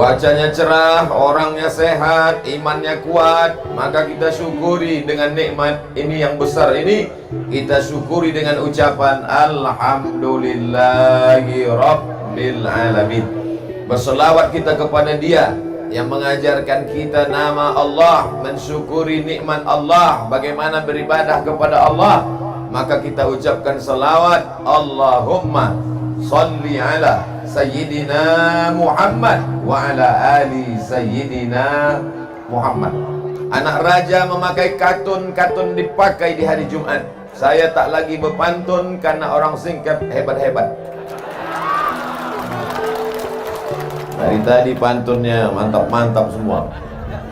cuacanya cerah, orangnya sehat, imannya kuat, maka kita syukuri dengan nikmat ini yang besar ini. Kita syukuri dengan ucapan Alhamdulillahi Rabbil Alamin. Berselawat kita kepada Dia yang mengajarkan kita nama Allah, mensyukuri nikmat Allah, bagaimana beribadah kepada Allah. Maka kita ucapkan salawat, Allahumma salli ala Sayyidina Muhammad wa ala ali Sayyidina Muhammad. Anak raja memakai katun dipakai di hari Jumat. Saya tak lagi berpantun karena orang singkap hebat-hebat. Dari tadi pantunnya mantap-mantap semua.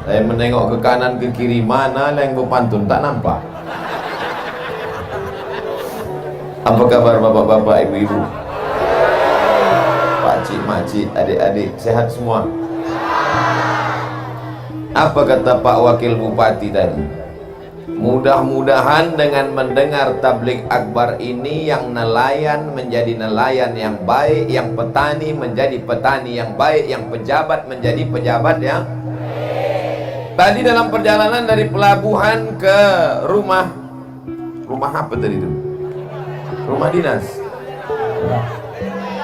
Saya menengok ke kanan ke kiri, mana yang berpantun, tak nampak. Apa kabar bapak-bapak, ibu-ibu, pakcik, makcik, adik-adik, sehat semua? Apa kata Pak Wakil Bupati tadi? Mudah-mudahan dengan mendengar tabligh akbar ini, yang nelayan menjadi nelayan yang baik, yang petani menjadi petani yang baik, yang pejabat menjadi pejabat yang baik. Tadi dalam perjalanan dari pelabuhan ke rumah apa tadi itu? Rumah dinas,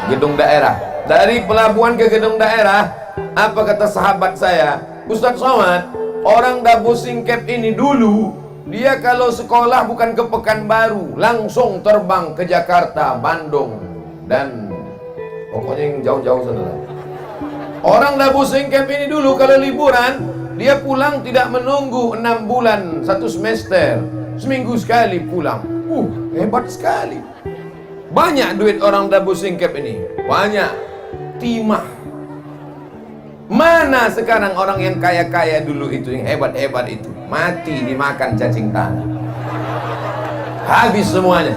gedung daerah. Dari pelabuhan ke gedung daerah, apa kata sahabat saya, Ustaz Somad, orang Dabu Singkep ini dulu, dia kalau sekolah bukan ke Pekanbaru, langsung terbang ke Jakarta, Bandung, dan pokoknya yang jauh-jauh sana. Orang Dabu Singkep ini dulu kalau liburan, dia pulang tidak menunggu 6 bulan, 1 semester, seminggu sekali pulang. Hebat sekali. Banyak duit orang Dabu Singkep ini, banyak timah. Mana sekarang orang yang kaya-kaya dulu itu, yang hebat-hebat itu, mati dimakan cacing tanah, habis semuanya.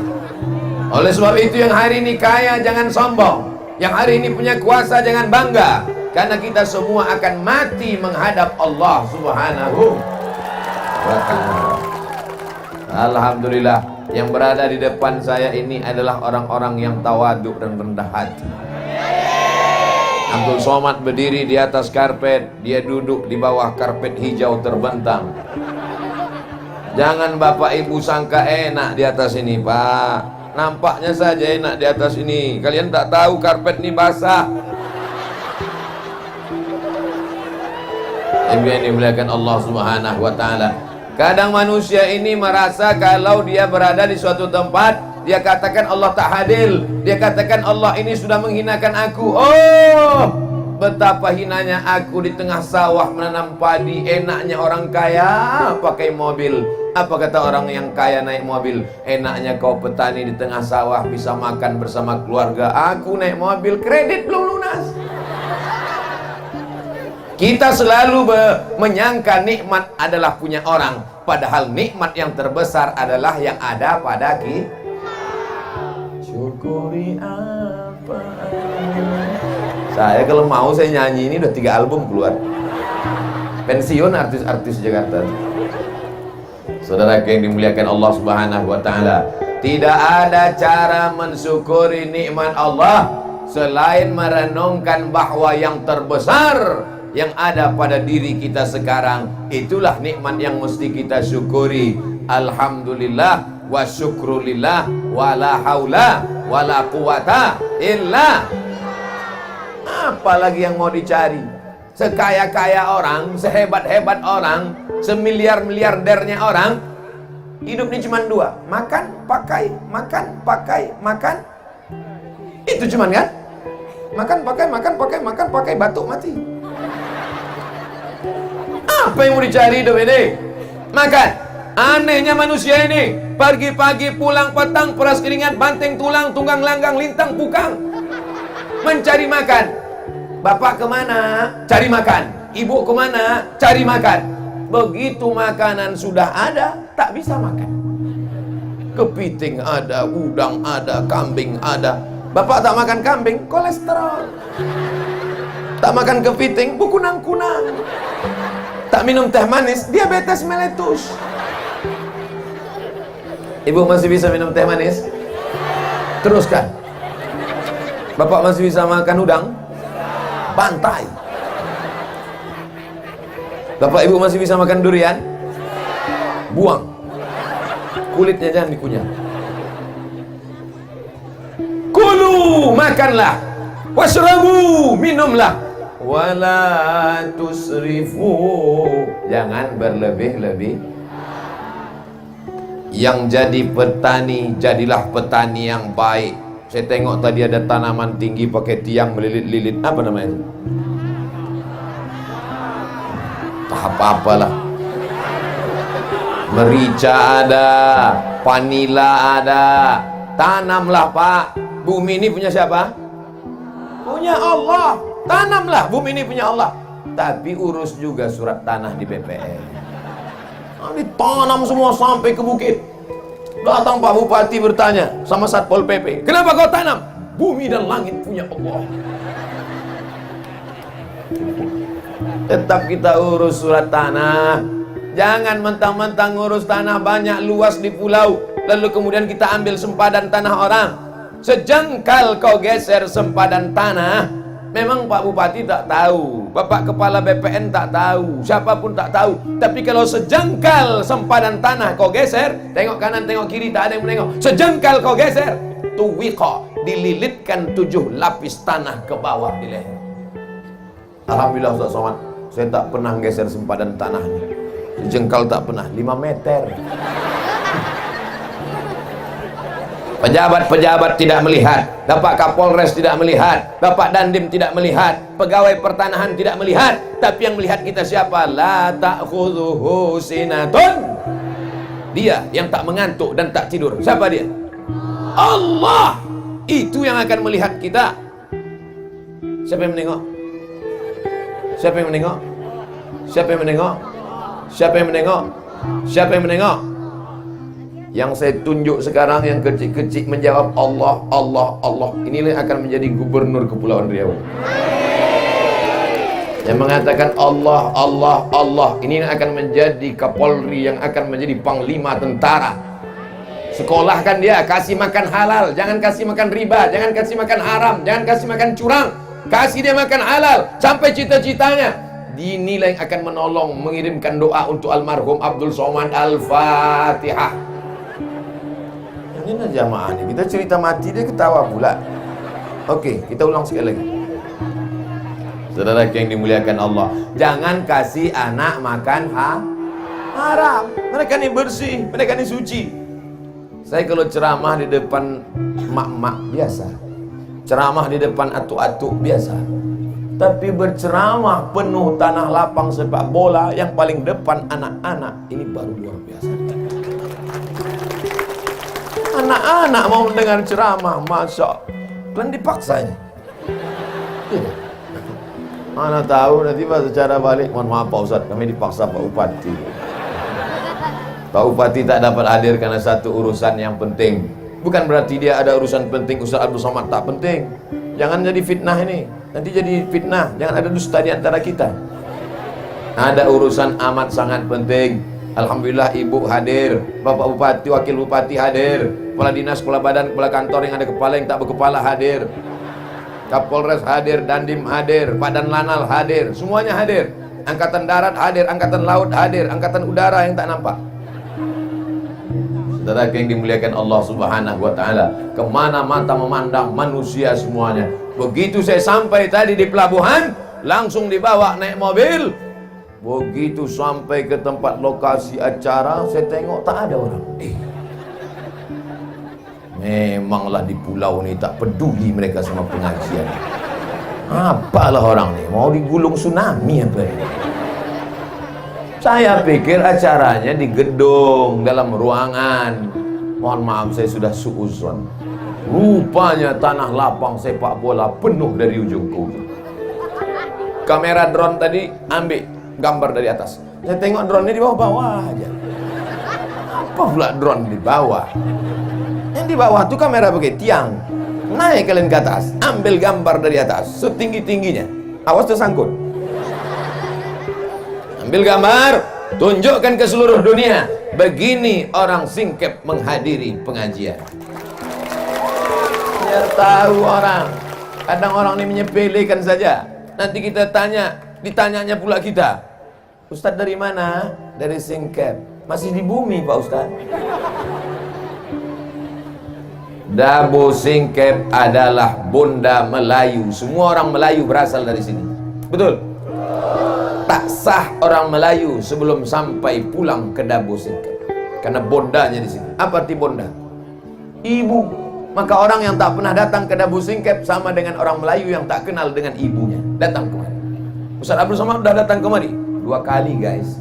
Oleh sebab itu yang hari ini kaya jangan sombong, yang hari ini punya kuasa jangan bangga, karena kita semua akan mati menghadap Allah Subhanahu wa ta'ala. Alhamdulillah, yang berada di depan saya ini adalah orang-orang yang tawaduk dan rendah hati. Abdul Somad berdiri di atas karpet, dia duduk di bawah karpet hijau terbentang. Jangan Bapak Ibu sangka enak di atas ini, Pak. Nampaknya saja enak di atas ini. Kalian tak tahu karpet ini basah. Yang dimuliakan Allah Subhanahu wa ta'ala. Kadang manusia ini merasa kalau dia berada di suatu tempat, dia katakan Allah tak hadir, dia katakan Allah ini sudah menghinakan aku. Oh, betapa hinanya aku di tengah sawah menanam padi. Enaknya orang kaya pakai mobil. Apa kata orang yang kaya naik mobil? Enaknya kau petani di tengah sawah bisa makan bersama keluarga. Aku naik mobil, kredit belum lunas. Kita selalu menyangka nikmat adalah punya orang, padahal nikmat yang terbesar adalah yang ada pada kita. Syukuri apa? Saya kalau mau saya nyanyi ini udah 3 album keluar. Pensiun artis-artis Jakarta. Saudara yang dimuliakan Allah Subhanahu wa ta'ala, tidak ada cara mensyukuri nikmat Allah selain merenungkan bahwa yang terbesar yang ada pada diri kita sekarang, itulah nikmat yang mesti kita syukuri. Alhamdulillah wa syukrulillah wa la haula wa la quwata illa. Apalagi yang mau dicari? Sekaya-kaya orang, sehebat-hebat orang, semiliar-miliardernya orang, hidupnya cuma 2, makan, pakai, makan, pakai, makan. Itu cuman kan? Makan, pakai, makan, pakai, makan, pakai, batuk, mati. Apa yang mau dicari hidup ini? Makan. Anehnya manusia ini, pagi-pagi pulang petang, peras keringat, banting tulang, tunggang langgang, lintang pukang, mencari makan. Bapak kemana? Cari makan. Ibu kemana? Cari makan. Begitu makanan sudah ada, tak bisa makan. Kepiting ada, udang ada, kambing ada. Bapak tak makan kambing, kolesterol. Tak makan kepiting, berkunang-kunang. Tak minum teh manis, diabetes meletus. Ibu masih bisa minum teh manis? Teruskan. Bapak masih bisa makan udang? Bantai. Bapak Ibu masih bisa makan durian? Buang. Kulitnya jangan dikunyah. Kulu, makanlah. Washrabu, minumlah. Wala tusrifu, jangan berlebih-lebih. Yang jadi petani, jadilah petani yang baik. Saya tengok tadi ada tanaman tinggi pakai tiang melilit-lilit. Apa namanya itu? Tak apa-apalah. Merica ada, vanila ada. Tanamlah Pak. Bumi ini punya siapa? Punya Allah. Tanamlah, bumi ini punya Allah. Tapi urus juga surat tanah di BPN. Ditanam semua sampai ke bukit. Datang Pak Bupati bertanya sama Satpol PP, kenapa kau tanam? Bumi dan langit punya Allah. Tetap kita urus surat tanah. Jangan mentang-mentang ngurus tanah banyak luas di pulau, lalu kemudian kita ambil sempadan tanah orang. Sejengkal kau geser sempadan tanah, memang Pak Bupati tak tahu, Bapak Kepala BPN tak tahu, siapapun tak tahu. Tapi kalau sejengkal sempadan tanah kau geser, tengok kanan, tengok kiri, tak ada yang menengok. Sejengkal kau geser, tuwiqa, dililitkan 7 lapis tanah ke bawah di leher. Alhamdulillah Ustaz Somad, saya tak pernah geser sempadan tanahnya. Sejengkal tak pernah, 5 meter. Pejabat-pejabat tidak melihat, Bapak Kapolres tidak melihat, Bapak Dandim tidak melihat, pegawai pertanahan tidak melihat. Tapi yang melihat kita siapa? La ta'khudhuhu sinatun. Dia yang tak mengantuk dan tak tidur. Siapa dia? Allah. Itu yang akan melihat kita. Siapa yang menengok? Siapa yang menengok? Siapa yang menengok? Siapa yang menengok? Siapa yang menengok? Yang saya tunjuk sekarang yang kecil-kecil menjawab Allah, Allah, Allah. Inilah yang akan menjadi gubernur Kepulauan Riau. Yang mengatakan Allah, Allah, Allah. Ini yang akan menjadi Kapolri, yang akan menjadi Panglima Tentara. Sekolahkan dia, kasih makan halal, jangan kasih makan riba, jangan kasih makan haram, jangan kasih makan curang. Kasih dia makan halal sampai cita-citanya. Inilah yang akan menolong mengirimkan doa untuk almarhum Abdul Somad. Al-Fatihah. Ini jamaah nih, kita cerita mati dia ketawa pula. Oke, kita ulang sekali lagi. Saudara yang dimuliakan Allah, jangan kasih anak makan haram. Mereka ini bersih, mereka ini suci. Saya kalau ceramah di depan mak-mak biasa, ceramah di depan atuk-atuk biasa. Tapi berceramah penuh tanah lapang sepak bola, yang paling depan anak-anak, ini baru luar biasa. Anak-anak mau mendengar ceramah, masa kan dipaksanya. Mana tahu nanti pas secara balik, mohon maaf Pak Ustadz, kami dipaksa Pak Bupati. Pak Bupati tak dapat hadir karena satu urusan yang penting. Bukan berarti dia ada urusan penting, Ustaz Abdul Somad tak penting. Jangan jadi fitnah ini, nanti jadi fitnah. Jangan ada dusta di antara kita. Ada urusan amat sangat penting. Alhamdulillah Ibu hadir, Bapak Bupati, Wakil Bupati hadir, Kepala Dinas, Kepala Badan, Kepala Kantor yang ada kepala, yang tak berkepala hadir, Kapolres hadir, Dandim hadir, Badan Lanal hadir, semuanya hadir. Angkatan Darat hadir, Angkatan Laut hadir, Angkatan Udara yang tak nampak. Saudara yang dimuliakan Allah Subhanahu wa Ta'ala, kemana mata memandang manusia semuanya. Begitu saya sampai tadi di pelabuhan, langsung dibawa naik mobil. Begitu sampai ke tempat lokasi acara, saya tengok tak ada orang. Memanglah di pulau ni tak peduli mereka sama pengajian. Apalah orang ni, mau digulung tsunami apa ini? Saya pikir acaranya di gedung, dalam ruangan. Mohon maaf, saya sudah suuzon. Rupanya tanah lapang sepak bola penuh dari ujung ke ujung. Kamera drone tadi ambil gambar dari atas. Saya tengok drone-nya di bawah-bawah aja. Apa pula drone di bawah? Yang di bawah tuh kamera pakai tiang. Naik kalian ke atas, ambil gambar dari atas setinggi-tingginya. Awas tersangkut. Ambil gambar, tunjukkan ke seluruh dunia. Begini orang singkep menghadiri pengajian. Biar tahu orang. Kadang orang ini menyepelekan saja. Nanti kita tanya, ditanyanya pula kita. Ustadz dari mana? Dari Singkep. Masih di bumi Pak Ustadz. Dabo Singkep adalah bonda Melayu. Semua orang Melayu berasal dari sini. Betul? Tak sah orang Melayu sebelum sampai pulang ke Dabo Singkep, karena bondanya di sini. Apa arti bonda? Ibu. Maka orang yang tak pernah datang ke Dabo Singkep sama dengan orang Melayu yang tak kenal dengan ibunya. Datang kemari. Ustaz Abdul Somad sudah datang kemari 2 kali guys.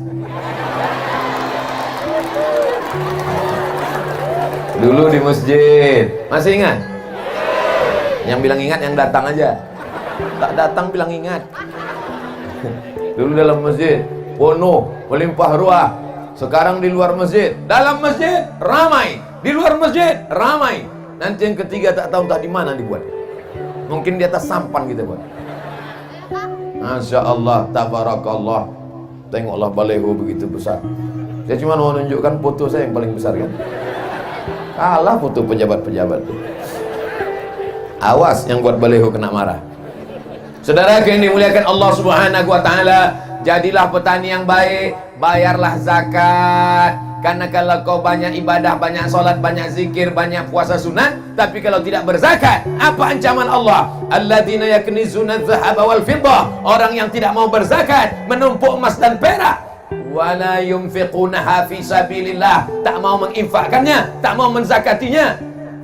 Dulu di masjid. Masih ingat? Yang bilang ingat yang datang aja. Tak datang bilang ingat. Dulu dalam masjid penuh, melimpah ruah. Sekarang di luar masjid. Dalam masjid ramai, di luar masjid ramai. Nanti yang ketiga tak tahu entah di mana dibuat. Mungkin di atas sampan kita buat. Masya Allah, tabarakallah. Tengoklah baleho begitu besar. Saya cuma mau menunjukkan foto saya yang paling besar kan. Kalah foto pejabat-pejabat. Awas yang buat baleho kena marah. Saudara yang dimuliakan Allah Subhanahu wa taala, jadilah petani yang baik, bayarlah zakat. Karena kalau kau banyak ibadah, banyak salat, banyak zikir, banyak puasa sunat, tapi kalau tidak berzakat, apa ancaman Allah? Alladzina yaknizuna adh-dhahaba wal fiddah. Orang yang tidak mau berzakat, menumpuk emas dan perak. Wala yunfiqunaha fi sabilillah, tak mau menginfakkannya, tak mau menzakatinya.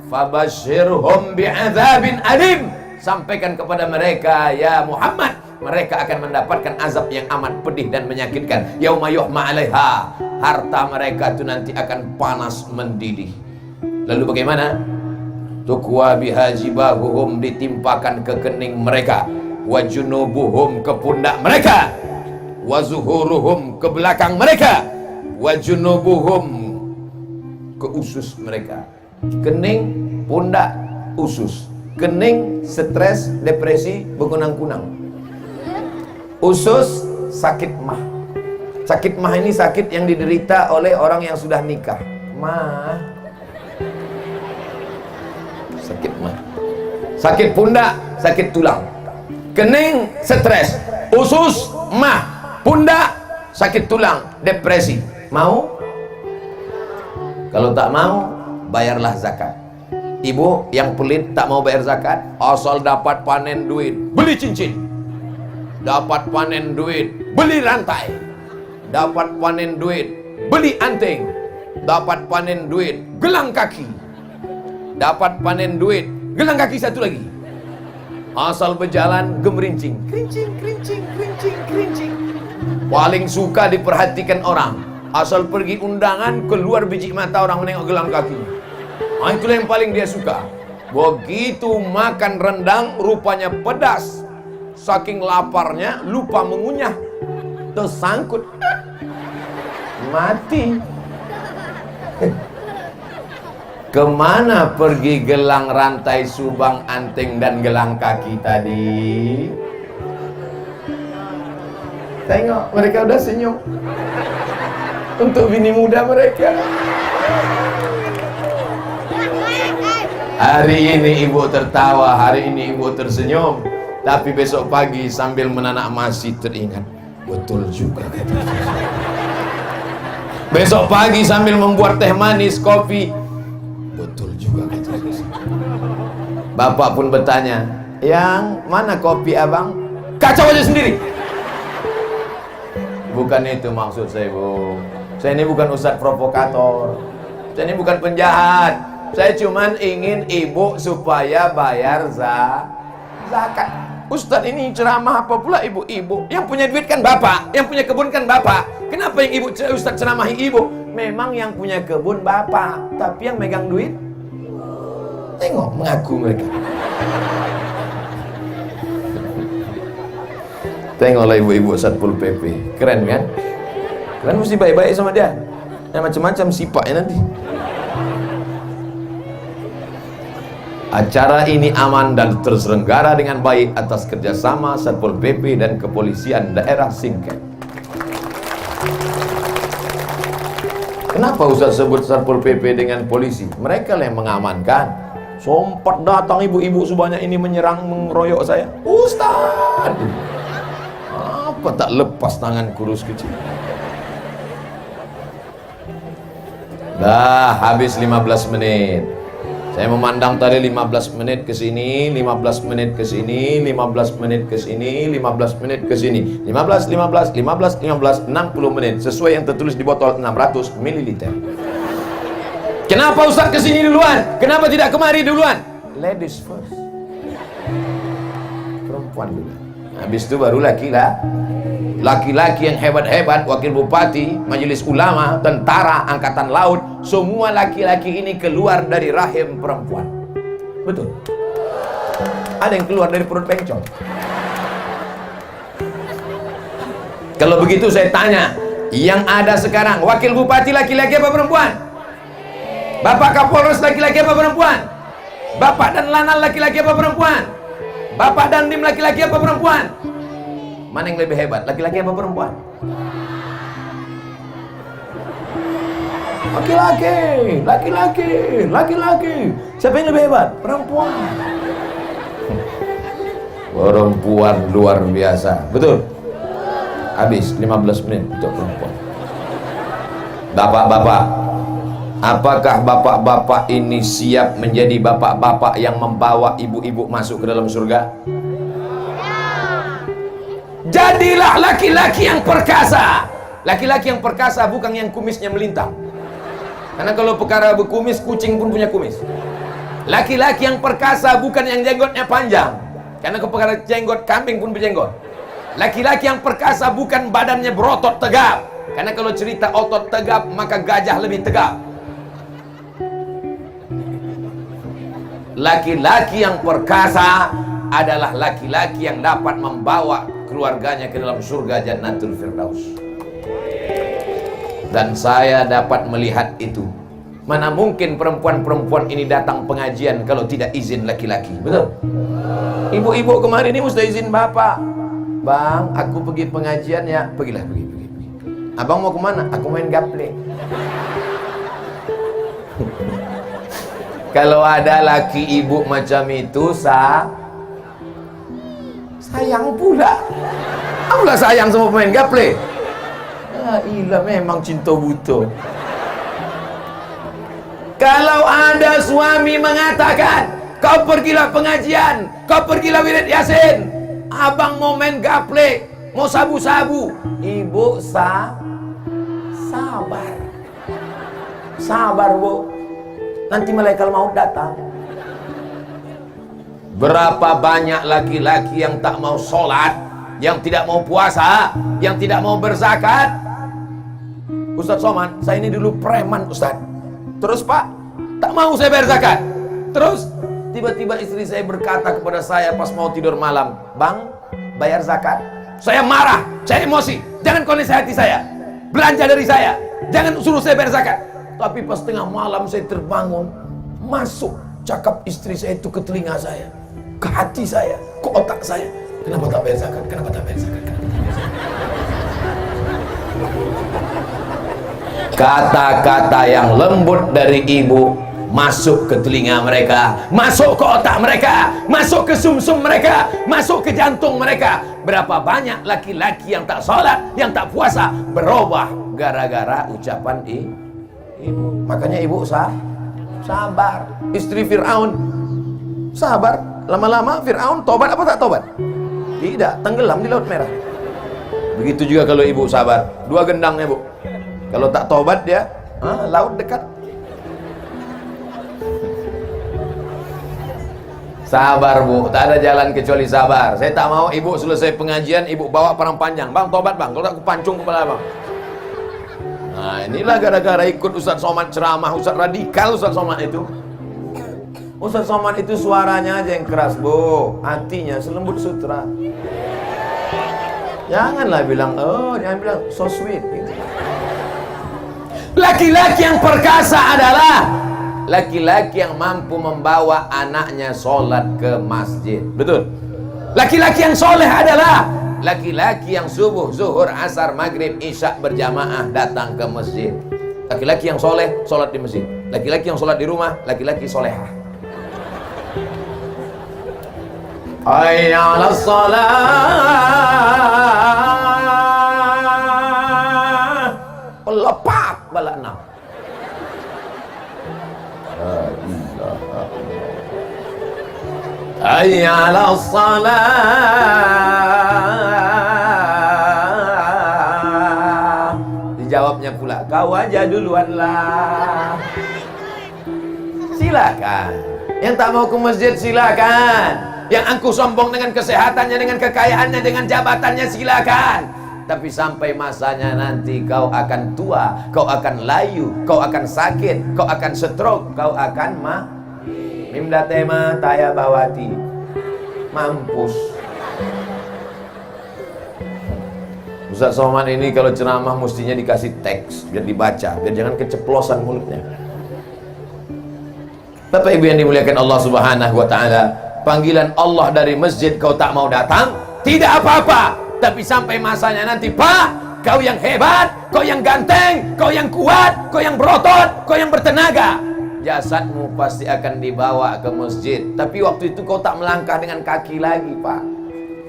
Fabashshirhum bi'adzabin alim. Sampaikan kepada mereka ya Muhammad, mereka akan mendapatkan azab yang amat pedih dan menyakitkan. Yauma yuhma 'alaiha, harta mereka itu nanti akan panas mendidih. Lalu bagaimana? Tukwa bihajibahuhum, ditimpakan ke kening mereka, wa junubuhum, ke pundak mereka, wa zuhuruhum, ke belakang mereka, wa junubuhum, ke usus mereka. Kening, pundak, usus. Kening, stres, depresi, berkunang-kunang. Usus, sakit mah. Sakit mah ini sakit yang diderita oleh orang yang sudah nikah. Mah. Sakit mah. Sakit pundak, sakit tulang. Kening, stres. Usus, mah. Pundak, sakit tulang, depresi. Mau? Kalau tak mau, bayarlah zakat. Ibu yang pelit tak mau bayar zakat, asal dapat panen duit, beli cincin. Dapat panen duit, beli rantai. Dapat panen duit, beli anting. Dapat panen duit, gelang kaki. Dapat panen duit, gelang kaki satu lagi. Asal berjalan gemerincing, kerincing, kerincing, kerincing, kerincing. Paling suka diperhatikan orang. Asal pergi undangan, keluar biji mata orang menengok gelang kakinya. Itulah yang paling dia suka. Begitu makan rendang, rupanya pedas. Saking laparnya, lupa mengunyah. Tersangkut. Mati. Kemana pergi gelang, rantai, subang, anting, dan gelang kaki tadi? Tengok, mereka udah senyum. Untuk bini muda mereka. Hari ini ibu tertawa, hari ini ibu tersenyum, tapi besok pagi sambil menanak masih teringat, betul juga kata. Besok pagi sambil membuat teh manis, kopi, betul juga kata. Bapak pun bertanya, yang mana kopi abang? Kacau aja sendiri. Bukan itu maksud saya, Bu. Saya ini bukan ustadz provokator. Saya ini bukan penjahat. Saya cuman ingin ibu supaya bayar zakat. Ustadz ini ceramah apa pula ibu-ibu? Yang punya duit kan bapak, yang punya kebun kan bapak. Kenapa yang ibu ustadz ceramahi ibu? Memang yang punya kebun bapak, tapi yang megang duit, tengok mengaku mereka. Tengoklah ibu-ibu Satpol PP, keren kan? Kalian mesti baik-baik sama dia. Yang macam-macam sifatnya nanti. Acara ini aman dan terselenggara dengan baik atas kerjasama Satpol PP dan Kepolisian Daerah Singkep. Kenapa Ustaz sebut Satpol PP dengan polisi? Mereka yang mengamankan. Sempat datang ibu-ibu sebanyak ini menyerang, mengeroyok saya. Ustaz, Kenapa tak lepas tangan kurus kecil? Dah habis 15 menit. Saya memandang tadi 15 menit ke sini, 15 menit ke sini, 15 menit ke sini, 15 menit ke sini. 15, 15, 15, 15, 60 menit. Sesuai yang tertulis di botol 600 ml. Kenapa Ustaz ke sini duluan? Kenapa tidak kemari duluan? Ladies first. Perempuan dulu. Habis itu baru laki-laki yang hebat-hebat, wakil bupati, majelis ulama, tentara, angkatan laut, semua laki-laki ini keluar dari rahim perempuan. Betul. Ada yang keluar dari perut bencong. Kalau begitu saya tanya, yang ada sekarang wakil bupati laki-laki apa perempuan? Bapak Kapolres laki-laki apa perempuan? Bapak dan Lanal laki-laki apa perempuan? Bapak dan Dim laki-laki apa perempuan? Mana yang lebih hebat? Laki-laki apa perempuan? Laki-laki. Siapa yang lebih hebat? Perempuan. Perempuan luar biasa. Betul? Habis 15 menit untuk perempuan. Bapak-bapak, apakah bapak-bapak ini siap menjadi bapak-bapak yang membawa ibu-ibu masuk ke dalam surga? Jadilah laki-laki yang perkasa. Laki-laki yang perkasa bukan yang kumisnya melintang. Karena kalau perkara berkumis, kucing pun punya kumis. Laki-laki yang perkasa bukan yang jenggotnya panjang. Karena kalau perkara jenggot, kambing pun berjenggot. Laki-laki yang perkasa bukan badannya berotot tegap. Karena kalau cerita otot tegap, maka gajah lebih tegap. Laki-laki yang perkasa adalah laki-laki yang dapat membawa keluarganya ke dalam surga Jannatul Firdaus. Dan saya dapat melihat itu. Mana mungkin perempuan-perempuan ini datang pengajian kalau tidak izin laki-laki. Betul? Ibu-ibu kemarin ini mesti izin bapak. Bang, aku pergi pengajian ya. Pergilah, pergi. Abang mau kemana? Aku main gaple. Kalau ada laki ibu macam itu, sayang pula. Apalah sayang sama pemain gaple. Ilah memang cinta buta. Kalau ada suami mengatakan, kau pergilah pengajian, kau pergilah wirid yasin, abang mau main gaple, mau sabu-sabu, ibu sabar bu, nanti malaikat maut datang. Berapa banyak laki-laki yang tak mau sholat, yang tidak mau puasa, yang tidak mau berzakat. Ustaz Somad, saya ini dulu preman Ustaz. Terus Pak, tak mau saya bayar zakat. Terus tiba-tiba istri saya berkata kepada saya pas mau tidur malam, Bang, bayar zakat. Saya marah, saya emosi. Jangan kau nasihati saya, belanja dari saya, jangan suruh saya bayar zakat. Tapi pas tengah malam saya terbangun, masuk cakap istri saya itu ke telinga saya, ke hati saya, ke otak saya. Kenapa tak bayar zakat? Kenapa tak bayar zakat? Kata-kata yang lembut dari ibu masuk ke telinga mereka, masuk ke otak mereka, masuk ke sumsum mereka, masuk ke jantung mereka. Berapa banyak laki-laki yang tak sholat, yang tak puasa, berubah gara-gara ucapan ibu. Makanya ibu sabar. Istri Fir'aun sabar. Lama-lama Fir'aun tobat apa tak tobat? Tidak, tenggelam di Laut Merah. Begitu juga kalau ibu sabar. 2 gendangnya bu. Kalau tak tobat dia, laut dekat. Sabar bu, tak ada jalan kecuali sabar. Saya tak mau ibu selesai pengajian, ibu bawa parang panjang. Bang, tobat bang, kalau tak aku pancung kepala bang. Nah inilah gara-gara ikut Ustaz Somad ceramah, Ustaz radikal Ustaz Somad itu. Ustaz Somad itu suaranya aja yang keras bu, hatinya selembut sutra. Janganlah bilang, jangan bilang so sweet gitu. Laki-laki yang perkasa adalah laki-laki yang mampu membawa anaknya sholat ke masjid. Betul? Laki-laki yang soleh adalah laki-laki yang subuh, zuhur, asar, maghrib, isya berjamaah datang ke masjid. Laki-laki yang soleh, sholat di masjid. Laki-laki yang sholat di rumah, laki-laki solehah. Hayya 'alas shalah. Hayya 'alas salah. Dijawabnya pula, kau aja duluan lah. Silakan. Yang tak mau ke masjid silakan. Yang angkuh sombong dengan kesehatannya, dengan kekayaannya, dengan jabatannya silakan. Tapi sampai masanya nanti kau akan tua, kau akan layu, kau akan sakit, kau akan stroke, kau akan Mimda tema taya bawati. Mampus. Ustaz Somad ini kalau ceramah mestinya dikasih teks biar dibaca, biar jangan keceplosan mulutnya. Bapak Ibu yang dimuliakan Allah Subhanahu wa taala, panggilan Allah dari masjid kau tak mau datang, tidak apa-apa. Tapi sampai masanya nanti, Pak, kau yang hebat, kau yang ganteng, kau yang kuat, kau yang berotot, kau yang bertenaga, jasadmu pasti akan dibawa ke masjid. Tapi waktu itu kau tak melangkah dengan kaki lagi, Pak.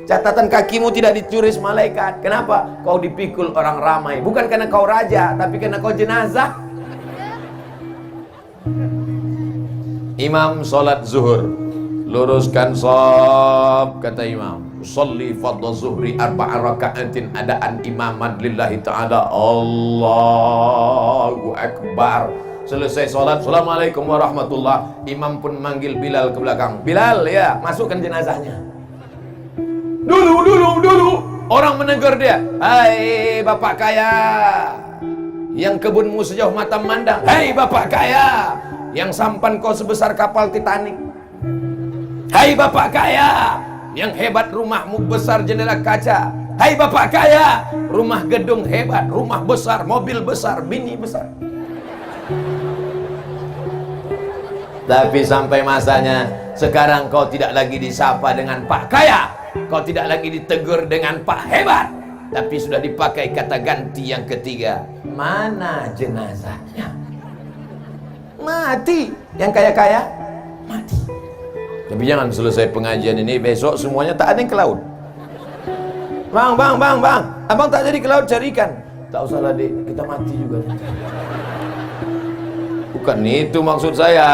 Catatan kakimu tidak dicuris malaikat. Kenapa? Kau dipikul orang ramai. Bukan karena kau raja, tapi karena kau jenazah. Imam sholat zuhur, luruskan shaf, kata imam. Usolli fardhu zuhri arba'a raka'atin adaan imaman lillahi ta'ala. Allahu Akbar. Selesai sholat, Assalamualaikum warahmatullah. Imam pun manggil Bilal ke belakang. Bilal, ya, masukkan jenazahnya. Dulu orang menegur dia. Hai bapak kaya, yang kebunmu sejauh mata memandang. Hai bapak kaya, yang sampan kau sebesar kapal Titanic. Hai bapak kaya, yang hebat rumahmu besar jendela kaca. Hai bapak kaya, rumah gedung hebat, rumah besar, mobil besar, bini besar. Tapi sampai masanya, sekarang kau tidak lagi disapa dengan Pak Kaya, kau tidak lagi ditegur dengan Pak Hebat, tapi sudah dipakai kata ganti yang ketiga. Mana jenazahnya? Mati. Yang kaya-kaya mati. Tapi jangan selesai pengajian ini besok semuanya tak ada yang ke laut. Bang, abang tak jadi ke laut cari ikan. Tak usah lah, Dik, kita mati juga. Bukan itu maksud saya.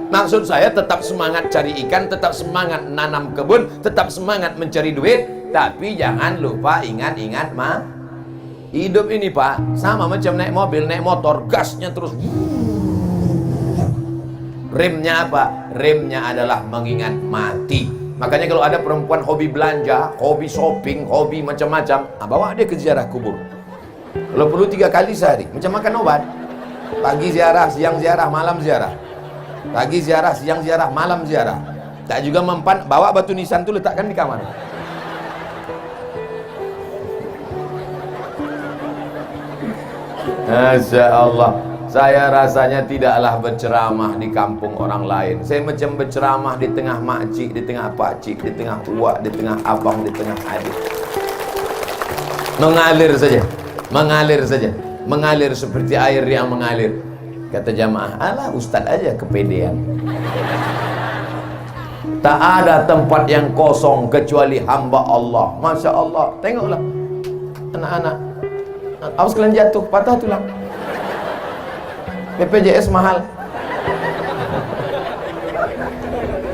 Maksud saya tetap semangat cari ikan, tetap semangat nanam kebun, tetap semangat mencari duit, tapi jangan lupa ingat-ingat hidup ini, Pak, sama macam naik mobil, naik motor, gasnya terus. Remnya apa? Remnya adalah mengingat mati. Makanya kalau ada perempuan hobi belanja, hobi shopping, hobi macam-macam, bawa dia ke ziarah kubur. Kalau perlu 3 kali sehari, macam makan obat. Pagi ziarah, siang ziarah, malam ziarah. Pagi ziarah, siang ziarah, malam ziarah. Tak juga mempan, bawa batu nisan tu letakkan di kamar. Masya Allah. Saya rasanya tidaklah berceramah di kampung orang lain. Saya macam berceramah di tengah makcik, di tengah pakcik, di tengah uak, di tengah abang, di tengah adik. Mengalir saja. Mengalir saja. Mengalir seperti air yang mengalir. Kata jamaah, alah ustaz aja kepedean. Tak ada tempat yang kosong kecuali hamba Allah. Masya Allah. Tengoklah anak-anak, awas kalian jatuh, patah tulang. BPJS mahal.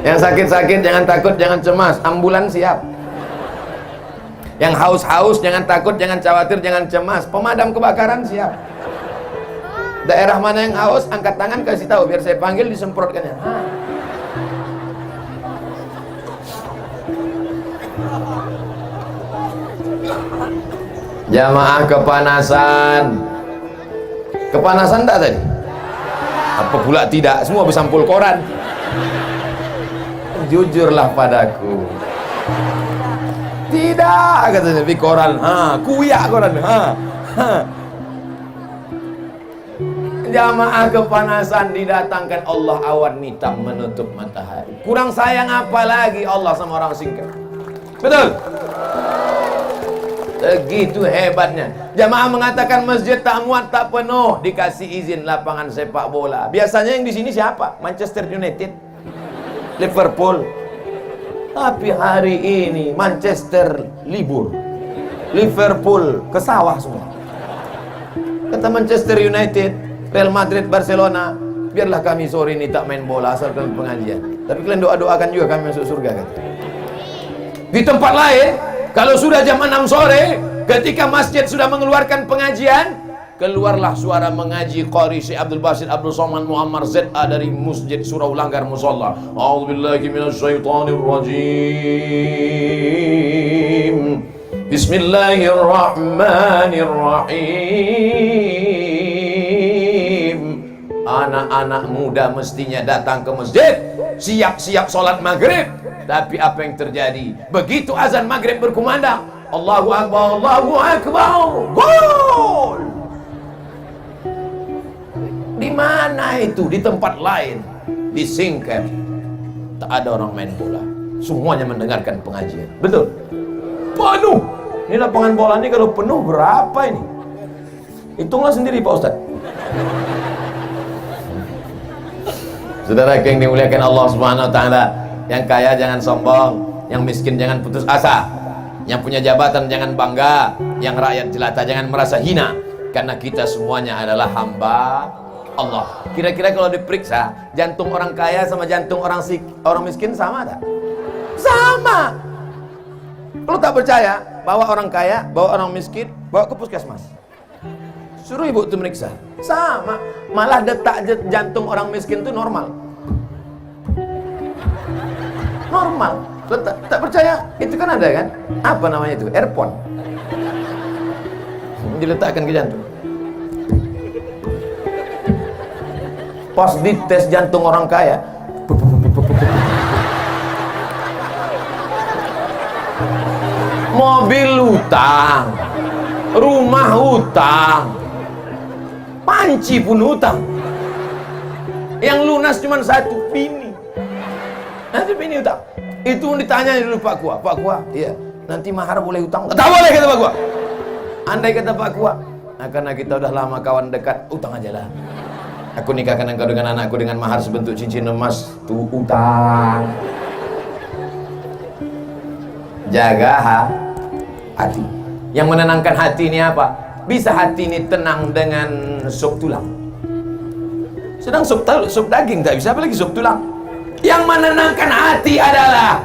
Yang sakit-sakit jangan takut, jangan cemas, ambulan siap. Yang haus-haus jangan takut, jangan khawatir, jangan cemas, pemadam kebakaran siap. Daerah mana yang haus, angkat tangan kasih tahu biar saya panggil disemprotkannya. Jamaah kepanasan. Kepanasan tak tadi? Apa pula tidak? Semua bersampul koran. Jujurlah padaku. Tidak, katanya di koran. Kuyak koran. Jamaah kepanasan didatangkan Allah awan hitam menutup matahari. Kurang sayang apa lagi Allah sama orang singkat? Betul? Begitu hebatnya. Jamaah mengatakan masjid tak muat, tak penuh, dikasih izin lapangan sepak bola. Biasanya yang di sini siapa? Manchester United, Liverpool. Tapi hari ini Manchester libur, Liverpool ke sawah semua. Kata Manchester United, Real Madrid, Barcelona, biarlah kami sore ini tak main bola asal kalian pengajian. Tapi kalian doa-doakan juga kami masuk surga kan. Di tempat lain, kalau sudah jam 6 sore, ketika masjid sudah mengeluarkan pengajian, keluarlah suara mengaji Qari Syekh Abdul Basit Abdul Somad Muammar ZA dari Masjid Surau Langgar Musalla. A'udzubillahi minasyaitonirrajim. Bismillahirrahmanirrahim. Anak-anak muda mestinya datang ke masjid, siap-siap sholat maghrib. Tapi apa yang terjadi? Begitu azan maghrib berkumandang, Allahu Akbar, Allahu Akbar, gol! Di mana itu? Di tempat lain, di Singkep, tak ada orang main bola, semuanya mendengarkan pengajian. Betul? Penuh. Ini lapangan bola ini kalau penuh berapa ini? Hitunglah sendiri Pak Ustadz. Saudara yang dimuliakan Allah Subhanahu wa taala, yang kaya jangan sombong, yang miskin jangan putus asa, yang punya jabatan jangan bangga, yang rakyat jelata jangan merasa hina, karena kita semuanya adalah hamba Allah. Kira-kira kalau diperiksa, jantung orang kaya sama jantung orang miskin sama tak? Sama. Kalau tak percaya, bawa orang kaya, bawa orang miskin, bawa ke puskesmas. Suruh ibu itu meriksa. Sama. Malah detak jantung orang miskin itu normal. Normal. Tak percaya? Itu kan ada kan? Apa namanya itu? Earphone. Diletakkan ke jantung. Pas dites jantung orang kaya, mobil hutang, rumah hutang, panci pun hutang. Yang lunas cuma satu, bini. Nanti bini hutang. Itu ditanya dulu Pak Kua. Pak Kua, iya, nanti mahar boleh hutang? Tak boleh kata Pak Kua. Andai kata Pak Kua, nah, karena kita udah lama kawan dekat, hutang aja lah. Aku nikahkan engkau dengan anakku dengan mahar sebentuk cincin emas. Tuh hutang. Jaga hati. Yang menenangkan hati ini apa? Bisa hati ini tenang dengan sup tulang. Sedang sup daging tak bisa, apalagi sup tulang. Yang menenangkan hati adalah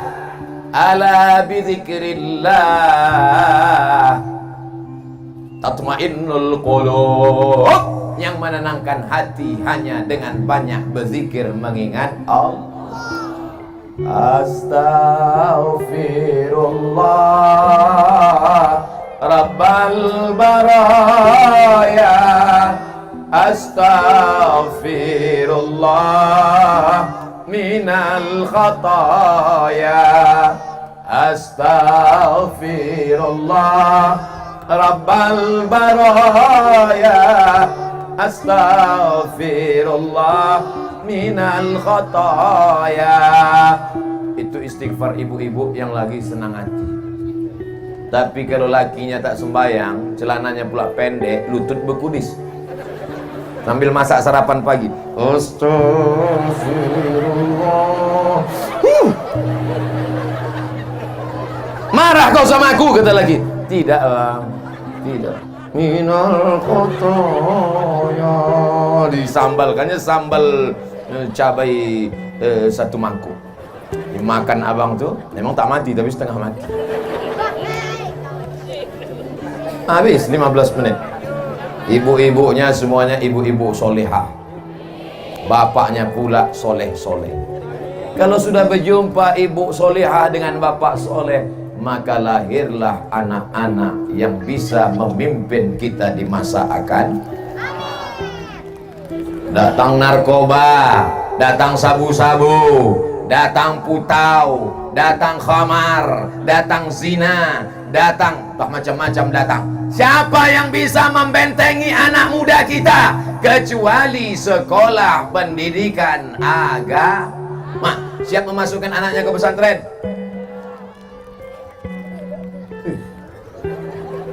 ala bidzikrillah tatmainnul qulub. Yang menenangkan hati hanya dengan banyak berzikir mengingat Allah. Astaghfirullah Rabbal baraya, astaghfirullah minal khataya, astaghfirullah Rabbal baraya, astaghfirullah minal khataya. Itu istighfar ibu-ibu yang lagi senang hati. Tapi kalau lakinya tak sembayang, celananya pula pendek, lutut berkudis, sambil masak sarapan pagi, astaghfirullah. Marah kau sama aku, kata lagi. Tidak bang, tidak. Minal khataya. Disambalkannya sambal cabai satu mangkuk. Dimakan abang tuh, memang tak mati tapi setengah mati. Habis 15 menit. Ibu-ibunya semuanya ibu-ibu solehah, bapaknya pula soleh-soleh. Kalau sudah berjumpa ibu solehah dengan bapak soleh, maka lahirlah anak-anak yang bisa memimpin kita di masa akan. Datang narkoba, datang sabu-sabu, datang putau, datang khamar, datang zina, datang macam-macam datang. Siapa yang bisa membentengi anak muda kita kecuali sekolah pendidikan agama? Siap memasukkan anaknya ke pesantren?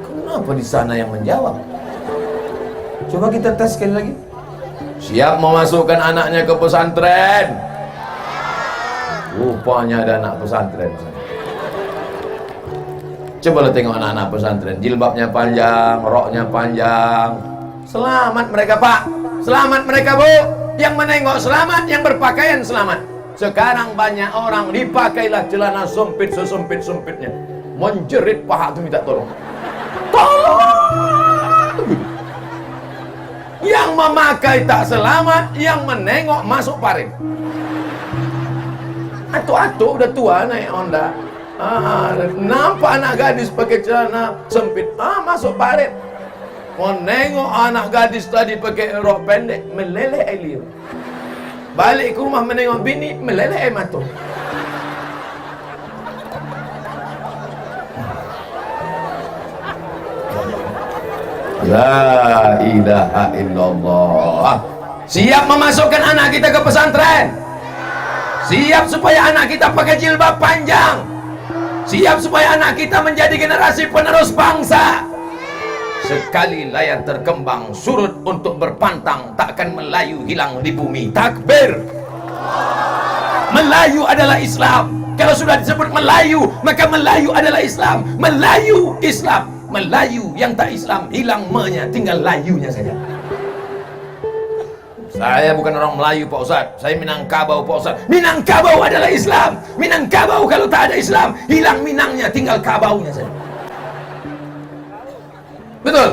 Kenapa di sana yang menjawab? Coba kita tes sekali lagi. Siap memasukkan anaknya ke pesantren? Rupanya ada anak pesantren. Coba lo tengok anak-anak pesantren, jilbabnya panjang, roknya panjang. Selamat mereka Pak, selamat mereka Bu. Yang menengok selamat, yang berpakaian selamat. Sekarang banyak orang dipakailah celana sempit sesempit-sempitnya, menjerit paha itu minta tolong. Tolong! Yang memakai tak selamat, yang menengok masuk parit. Atuk-atuk udah tua naik Honda. Nampak anak gadis pakai celana sempit, masuk parit. Menengok anak gadis tadi pakai rok pendek, meleleh air liur. Balik ke rumah menengok bini, meleleh air mata. La ilaha illallah. Siap memasukkan anak kita ke pesantren? Siap supaya anak kita pakai jilbab panjang? Siap supaya anak kita menjadi generasi penerus bangsa? Sekali layar terkembang surut untuk berpantang, takkan Melayu hilang di bumi. Takbir. Melayu adalah Islam. Kalau sudah disebut Melayu, maka Melayu adalah Islam. Melayu Islam. Melayu yang tak Islam hilang me-nya, tinggal layunya saja. Saya bukan orang Melayu Pak Ustaz, saya Minangkabau Pak Ustaz. Minangkabau adalah Islam. Minangkabau kalau tak ada Islam, hilang Minangnya, tinggal kabaunya saja. Betul?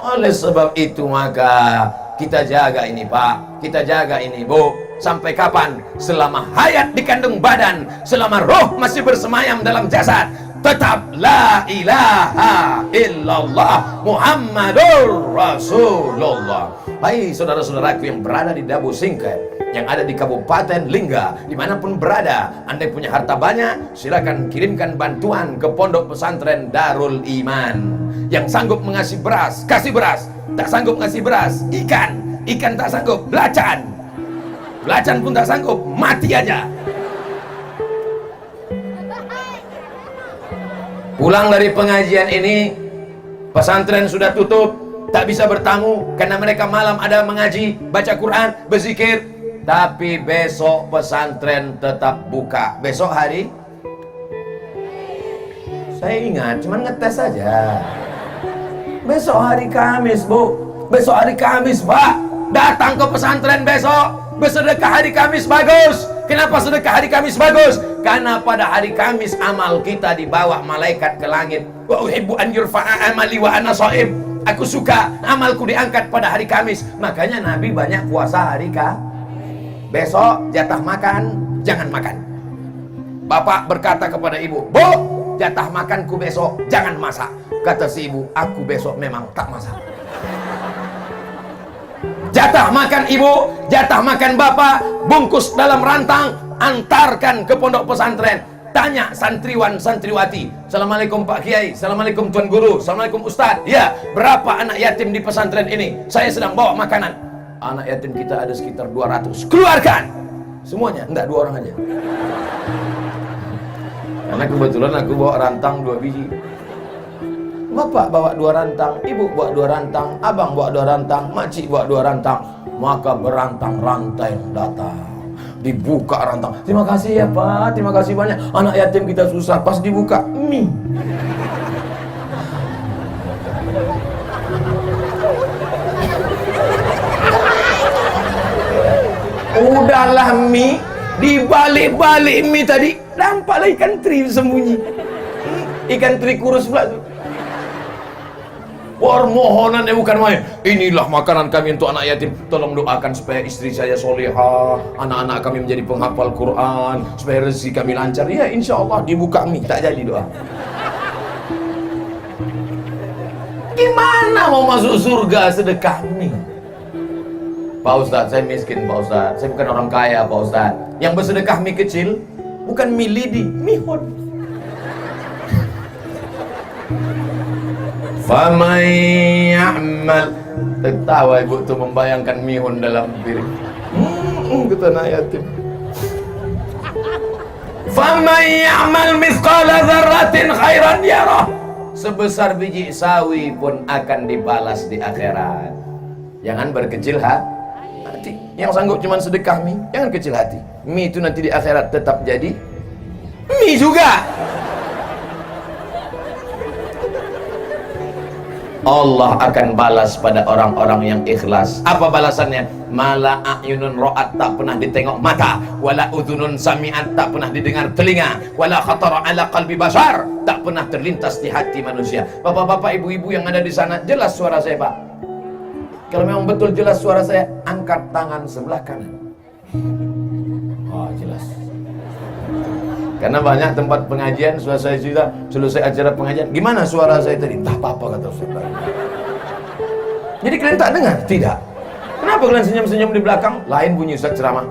Oleh sebab itu maka kita jaga ini Pak, kita jaga ini Bu. Sampai kapan? Selama hayat di kandung badan, selama roh masih bersemayam dalam jasad, tetap la ilaha illallah Muhammadur Rasulullah. Hai saudara-saudaraku yang berada di Dabu Singket, yang ada di Kabupaten Lingga, dimanapun berada, Anda punya harta banyak, silakan kirimkan bantuan ke Pondok Pesantren Darul Iman. Yang sanggup mengasih beras, kasih beras. Tak sanggup ngasih beras, ikan tak sanggup, belacan pun tak sanggup, mati aja. Pulang dari pengajian ini, pesantren sudah tutup, tak bisa bertamu karena mereka malam ada mengaji, baca Quran, berzikir. Tapi besok pesantren tetap buka. Besok hari, saya ingat, cuman ngetes saja. Besok hari Kamis Bu, besok hari Kamis Pak, datang ke pesantren besok, bersedekah hari Kamis bagus. Kenapa sedekah hari Kamis bagus? Karena pada hari Kamis amal kita dibawa malaikat ke langit. Wa uhibbu an yurfa'a amali wa ana shaim. Aku suka amalku diangkat pada hari Kamis. Makanya Nabi banyak puasa hari besok jatah makan, jangan makan. Bapak berkata kepada ibu, Bu, jatah makanku besok jangan masak. Kata si ibu, aku besok memang tak masak. Jatah makan ibu, jatah makan bapak, bungkus dalam rantang, antarkan ke pondok pesantren. Tanya santriwan santriwati, Assalamualaikum Pak Kiai, Assalamualaikum Tuan Guru, Assalamualaikum Ustadz. Ya, berapa anak yatim di pesantren ini? Saya sedang bawa makanan. Anak yatim kita ada sekitar 200. Keluarkan semuanya, enggak 2 orang aja. Karena kebetulan aku bawa rantang 2 biji. Bapak bawa 2 rantang, ibu bawa 2 rantang, abang bawa 2 rantang, makcik bawa 2 rantang. Maka berantang-rantang datang, dibuka rantang. Terima kasih ya Pak, terima kasih banyak. Anak yatim kita susah, pas dibuka mie. Udahlah mie, dibalik-balik mie tadi, nampaklah ikan teri sembunyi. Ikan teri kurus pula tuh. Permohonannya bukan main. Inilah makanan kami untuk anak yatim. Tolong doakan supaya istri saya solehah, anak-anak kami menjadi penghafal Quran, supaya rezeki kami lancar. Ya insya Allah dibuka mie, tak jadi doa. Gimana mau masuk surga sedekah mie? Pak Ustadz, saya miskin Pak Ustadz. Saya bukan orang kaya Pak Ustadz. Yang bersedekah mie kecil bukan mie lidi, mihun. Faman ya'mal, tertawa ibu tuh membayangkan mihun dalam piring. Kata anak yatim. Faman ya'mal mithqala dzarratin khairan yarah. Sebesar biji sawi pun akan dibalas di akhirat. Jangan berkecil hati. Yang sanggup cuma sedekah mie, jangan kecil hati. Mie itu nanti di akhirat tetap jadi mie juga. Allah akan balas pada orang-orang yang ikhlas. Apa balasannya? Mala a'yunun ra'at, tak pernah ditengok mata, wala udhunun sami'at, tak pernah didengar telinga, wala khatara ala qalbi bashar, tak pernah terlintas di hati manusia. Bapak-bapak, ibu-ibu yang ada di sana, jelas suara saya, Pak? Kalau memang betul jelas suara saya, angkat tangan sebelah kanan. Oh, jelas. Karena banyak tempat pengajian, selesai acara pengajian, gimana suara saya tadi? Entah apa-apa, kata Ustaz. Jadi kalian tak dengar? Tidak. Kenapa kalian senyum-senyum di belakang? Lain bunyi Ustaz ceramah.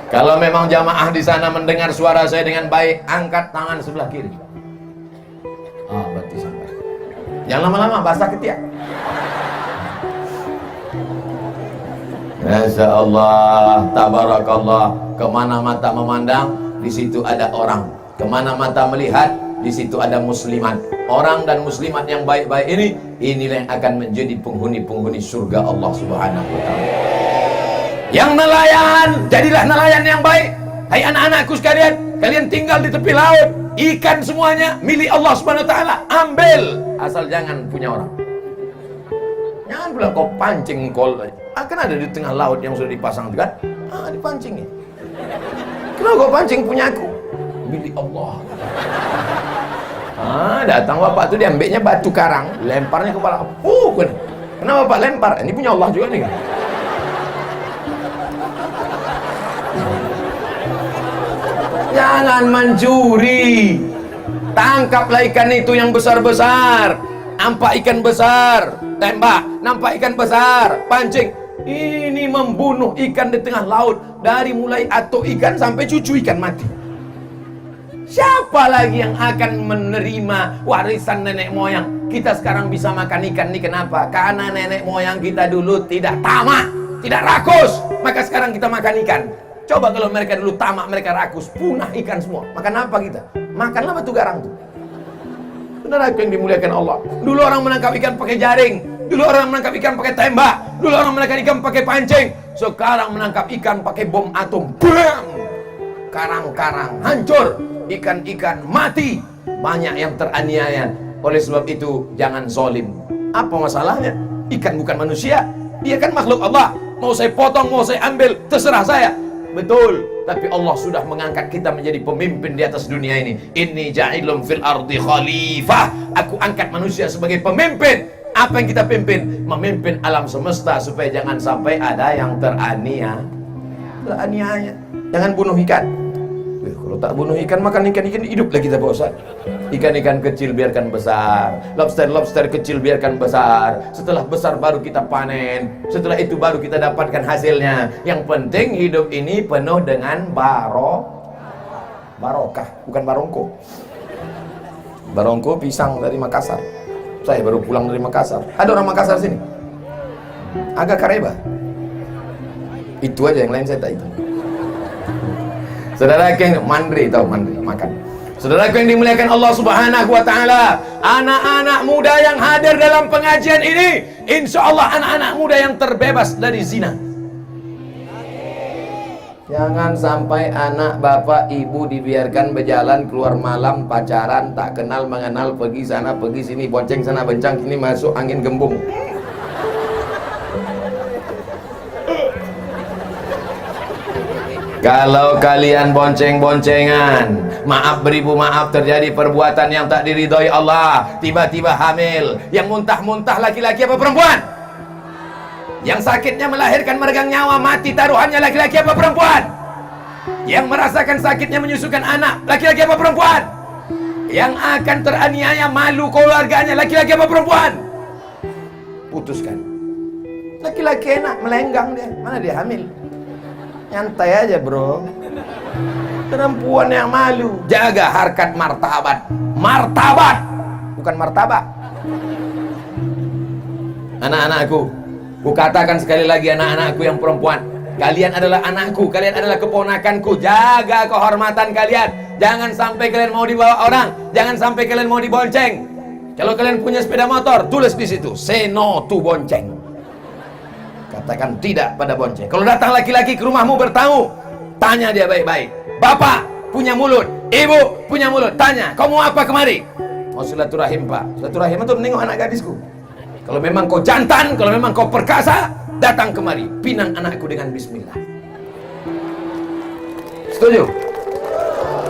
Kalau memang jamaah di sana mendengar suara saya dengan baik, angkat tangan sebelah kiri. Ah, berarti sampai. Jangan lama-lama, basah ketiak. Masya Allah, tabarakallah. Kemana mata memandang, di situ ada orang. Kemana mata melihat, di situ ada muslimat. Orang dan muslimat yang baik-baik ini, inilah yang akan menjadi penghuni-penghuni surga Allah Subhanahu wa Ta'ala. Yang nelayan, jadilah nelayan yang baik. Hai anak-anakku sekalian, kalian tinggal di tepi laut, ikan semuanya milik Allah Subhanahu wa Ta'ala. Ambil, asal jangan punya orang. Jangan pula kau pancing kol. Kan ada di tengah laut yang sudah dipasang kan? Dipancing ya. Kenapa kau pancing punya aku? Milik Allah. Datang bapak tu, dia ambilnya batu karang, lemparnya kepala. Kenapa bapak lempar? Ini punya Allah juga nih. Jangan mencuri. Tangkaplah ikan itu yang besar-besar. Nampak ikan besar, tembak. Nampak ikan besar, pancing. Ini membunuh ikan di tengah laut. Dari mulai atuk ikan sampai cucu ikan mati. Siapa lagi yang akan menerima warisan nenek moyang? Kita sekarang bisa makan ikan ini kenapa? Karena nenek moyang kita dulu tidak tamak, tidak rakus. Maka sekarang kita makan ikan. Coba kalau mereka dulu tamak, mereka rakus, punah ikan semua. Makan apa kita? Makanlah batu garang tuh. Benar aku yang dimuliakan Allah. Dulu orang menangkap ikan pakai jaring. Dulu orang menangkap ikan pakai tembak. Dulu orang menangkap ikan pakai pancing. Sekarang menangkap ikan pakai bom atom. Bam! Karang-karang hancur. Ikan-ikan mati. Banyak yang teraniaya. Oleh sebab itu, jangan zolim. Apa masalahnya? Ikan bukan manusia. Dia kan makhluk Allah. Mau saya potong, mau saya ambil, terserah saya. Betul. Tapi Allah sudah mengangkat kita menjadi pemimpin di atas dunia ini. Inni ja'ilun fil ardi khalifah. Aku angkat manusia sebagai pemimpin. Apa yang kita pimpin? Memimpin alam semesta supaya jangan sampai ada yang teraniaya. Jangan bunuh ikan. Kalau tak bunuh ikan, makan ikan-ikan hidup lagi kita, Pak Ustaz. Ikan-ikan kecil biarkan besar, lobster-lobster kecil biarkan besar. Setelah besar baru kita panen. Setelah itu baru kita dapatkan hasilnya. Yang penting hidup ini penuh dengan barokah, bukan barongko. Barongko pisang dari Makassar. Saya baru pulang dari Makassar. Ada orang Makassar sini? Agak kareba. Itu aja, yang lain saya tak itu. Saudara yang mandri, tahu mandri makan. Saudara yang dimuliakan Allah Subhanahu wa Ta'ala, anak-anak muda yang hadir dalam pengajian ini, insya Allah anak-anak muda yang terbebas dari zina. Jangan sampai anak bapak ibu dibiarkan berjalan keluar malam pacaran, tak kenal mengenal, pergi sana pergi sini, bonceng sana bencang sini, masuk angin gembung. Kalau kalian bonceng-boncengan, maaf beribu maaf, terjadi perbuatan yang tak diridhoi Allah, tiba-tiba hamil, yang muntah-muntah laki-laki apa perempuan? Yang sakitnya melahirkan meregang nyawa, mati taruhannya laki-laki apa perempuan? Yang merasakan sakitnya menyusukan anak, laki-laki apa perempuan? Yang akan teraniaya malu keluarganya, laki-laki apa perempuan? Putuskan. Laki-laki enak, melenggang dia, mana dia hamil? Nyantai aja bro. Perempuan yang malu. Jaga harkat martabat. Martabat, bukan martabak. Anak-anakku, ku katakan sekali lagi, anak-anakku yang perempuan, kalian adalah anakku, kalian adalah keponakanku. Jaga kehormatan kalian. Jangan sampai kalian mau dibawa orang, jangan sampai kalian mau dibonceng. Kalau kalian punya sepeda motor, tulis di situ, say no to bonceng. Katakan tidak pada bonceng. Kalau datang laki-laki ke rumahmu bertamu, tanya dia baik-baik, Bapak, punya mulut, ibu punya mulut. Tanya, kau mau apa kemari? Mau silaturahim, Pak. Silaturahim itu menengok anak gadisku. Kalau memang kau jantan, kalau memang kau perkasa, datang kemari, pinang anakku dengan bismillah. Setuju?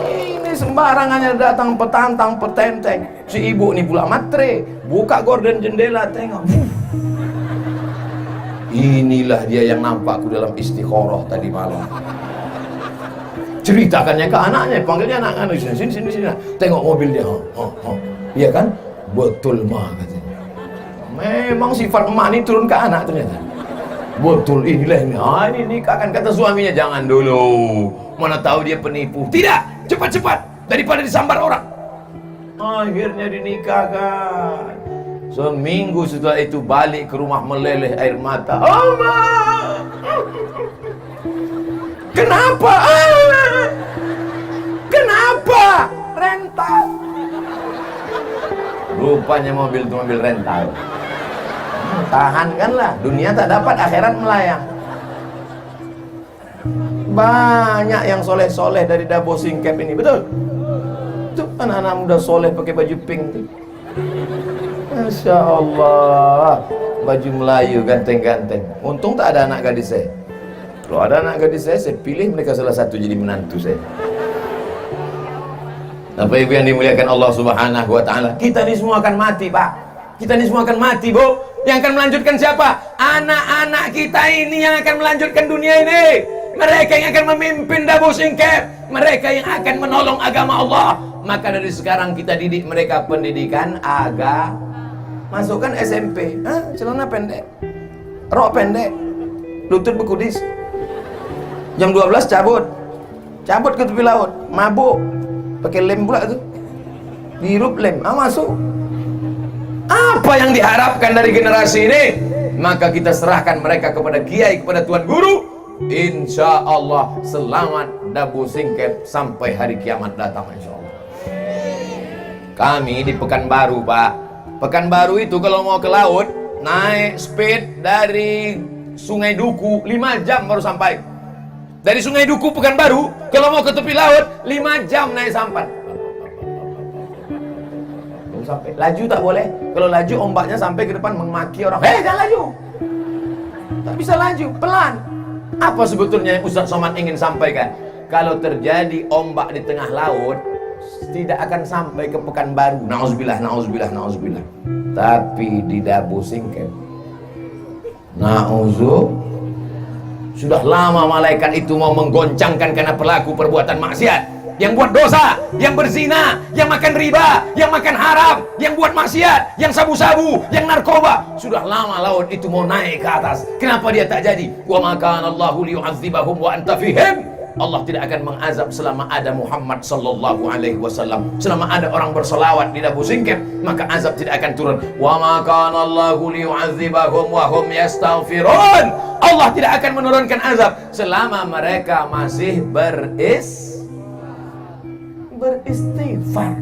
Ini sembarangannya datang petantang, petenteng. Si ibu ini pula matre, buka gorden jendela, tengok. Inilah dia yang nampakku dalam istikharah tadi malam. Ceritakannya ke anaknya, panggilnya anak-anak, sini. Tengok mobil dia. Iya kan? Betul mah katanya. Memang sifat emak ini turun ke anak ternyata. Betul, inilah ini. Ini nikahkan, kata suaminya. Jangan dulu, mana tahu dia penipu. Tidak, cepat-cepat daripada disambar orang. Akhirnya dinikahkan. Seminggu setelah itu balik ke rumah meleleh air mata. Oma, kenapa? Kenapa? Rental. Rupanya mobil itu mobil rental. Tahankanlah, dunia tak dapat, akhirat melayang. Banyak yang soleh-soleh dari Dabo Singkep ini, betul? Itu anak-anak muda soleh pakai baju pink tuh. Masya Allah, baju Melayu ganteng-ganteng. Untung tak ada anak gadis saya. Kalau ada anak gadis saya pilih mereka salah satu jadi menantu saya. Bapak Ibu yang dimuliakan Allah Subhanahu wa Ta'ala, kita ini semua akan mati, Pak. Kita ini semua akan mati, Bu. Yang akan melanjutkan siapa? Anak-anak kita ini yang akan melanjutkan dunia ini. Mereka yang akan memimpin Dabo Singkep. Mereka yang akan menolong agama Allah. Maka dari sekarang kita didik mereka pendidikan agama. Masukkan SMP, celana pendek, rok pendek, lutut berkudis. Jam 12 cabut ke tepi laut, mabuk, pakai lem pula tuh, dihirup lem, masuk. Apa yang diharapkan dari generasi ini? Maka kita serahkan mereka kepada kiai, kepada tuan guru. Insya Allah selamat Dabo Singkep sampai hari kiamat datang, insya Allah. Kami di Pekanbaru, Pak. Pekanbaru itu kalau mau ke laut, naik speed dari Sungai Duku 5 jam baru sampai. Dari Sungai Duku Pekanbaru, kalau mau ke tepi laut 5 jam naik sampan. Belum sampai. Laju tak boleh. Kalau laju ombaknya sampai ke depan memaki orang. Jangan laju. Tak bisa laju, pelan. Apa sebetulnya yang Ustaz Somad ingin sampaikan? Kalau terjadi ombak di tengah laut, tidak akan sampai ke Pekanbaru. Nauzubillah. Tapi di Dabo Singkep, sudah lama malaikat itu mau menggoncangkan karena pelaku perbuatan maksiat, yang buat dosa, yang berzina, yang makan riba, yang makan haram, yang buat maksiat, yang sabu-sabu, yang narkoba. Sudah lama laut itu mau naik ke atas. Kenapa dia tak jadi? Wa ma kana Allahu liyu'adzibahum wa anta fihim. Allah tidak akan mengazab selama ada Muhammad sallallahu alaihi wasallam. Selama ada orang berselawat di Dabo Singkep, maka azab tidak akan turun. Wa ma kana Allahu liyu'adzibahum wa hum yastaghfirun. Allah tidak akan menurunkan azab selama mereka masih beristighfar.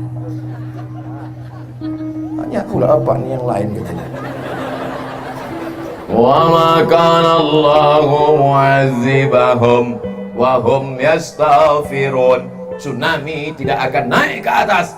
Tanya pula apa nih yang lain katanya. Wa ma kana Allahu mu'adzibahum wa hum yastaghfirun. Tsunami tidak akan naik ke atas,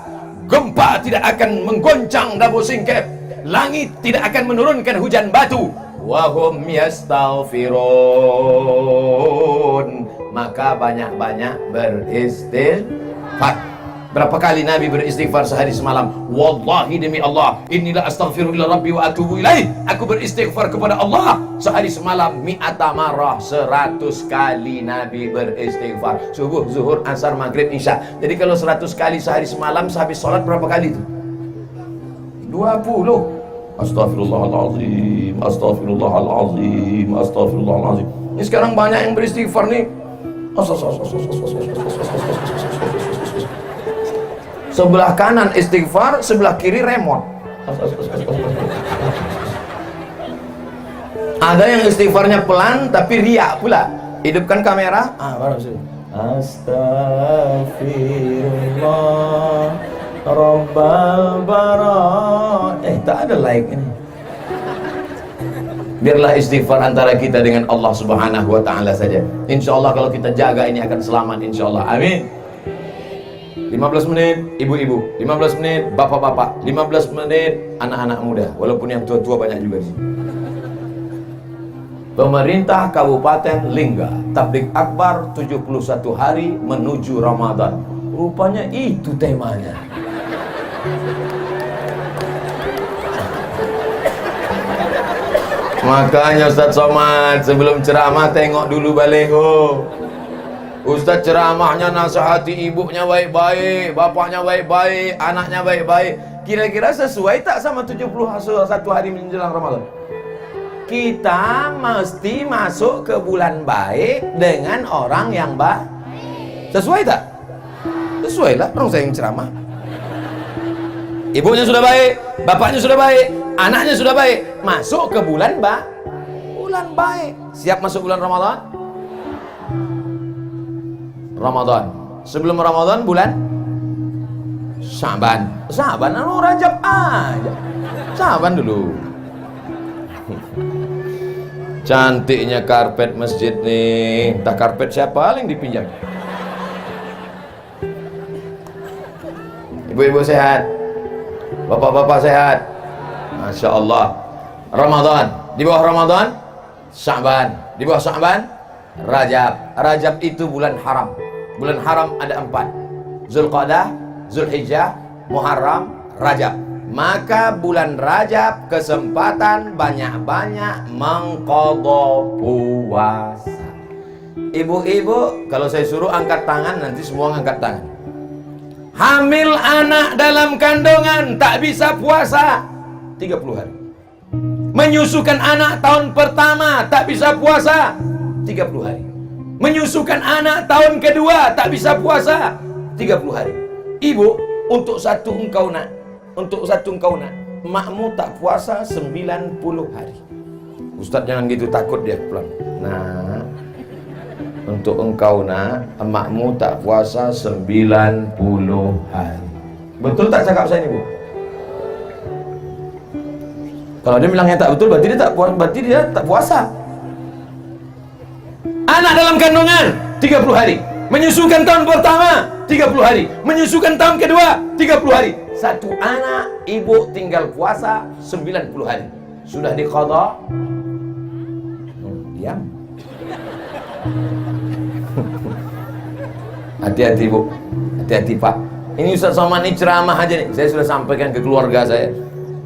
gempa tidak akan menggoncang Dabo Singkep, langit tidak akan menurunkan hujan batu. Wa hum yastaghfirun. Maka banyak-banyak beristighfar. Berapa kali Nabi beristighfar sehari semalam? Wallahi demi Allah, inilah astaghfirullah rabbi wa atubu ilaih. Aku beristighfar kepada Allah sehari semalam mi'ata marrah, 100 kali Nabi beristighfar. Subuh, zuhur, asar, maghrib, isya. Jadi kalau 100 kali sehari semalam, sehabis sholat berapa kali itu? 20. Astaghfirullahaladzim, astaghfirullahaladzim, astaghfirullahaladzim. Ini sekarang banyak yang beristighfar nih. Sebelah kanan istighfar, sebelah kiri remote. Ada yang istighfarnya pelan tapi riak pula. Hidupkan kamera. Astaghfirullah Rabbal bara. Tak ada like ini. Biarlah istighfar antara kita dengan Allah Subhanahu wa Ta'ala saja. Insya Allah kalau kita jaga ini akan selamat, insya Allah. Amin. 15 menit ibu-ibu, 15 menit bapak-bapak, 15 menit anak-anak muda. Walaupun yang tua-tua banyak juga sih. Pemerintah Kabupaten Lingga tablik akbar 71 hari menuju Ramadan. Rupanya itu temanya. Makanya Ustaz Somad sebelum ceramah tengok dulu baleho. Ustaz ceramahnya nasihati ibunya baik-baik, bapaknya baik-baik, anaknya baik-baik. Kira-kira sesuai tak sama 71 hari menjelang Ramadan? Kita mesti masuk ke bulan baik dengan orang yang baik. Sesuai tak? Sesuai lah, orang saya yang ceramah. Ibunya sudah baik, bapaknya sudah baik, anaknya sudah baik. Masuk ke bulan baik. Bulan baik. Siap masuk bulan Ramadan? Ramadan. Sebelum Ramadan bulan Syaban. Syaban anu Rajab aja. Syaban dulu. Cantiknya karpet masjid nih. Entah karpet siapa yang dipinjam. Ibu-ibu sehat, bapak-bapak sehat, Masya Allah. Ramadan, di bawah Ramadan Syaban, di bawah Syaban Rajab. Rajab itu bulan haram. Bulan haram ada 4: Zulqa'dah, Zulhijjah, Muharram, Rajab. Maka bulan Rajab kesempatan banyak-banyak mengqadha puasa. Ibu-ibu, kalau saya suruh angkat tangan, nanti semua angkat tangan. Hamil anak dalam kandungan tak bisa puasa 30 hari. Menyusukan anak tahun pertama tak bisa puasa 30 hari. Menyusukan anak tahun kedua tak bisa puasa 30 hari. Ibu, untuk satu engkau nak, makmu tak puasa 90 hari. Ustaz jangan gitu, takut dia pulang. Nah, untuk engkau nak, emakmu tak puasa 90 hari. Betul tak cakap saya ini, Bu? Kalau dia bilangnya tak betul, berarti dia tak puasa. Anak dalam kandungan 30 hari. Menyusukan tahun pertama 30 hari. Menyusukan tahun kedua 30 hari. Satu anak ibu tinggal puasa 90 hari. Sudah diqadha? Diam. Hati-hati Bu, hati-hati Pak. Ini Ustaz Somad ini ceramah aja nih. Saya sudah sampaikan ke keluarga saya,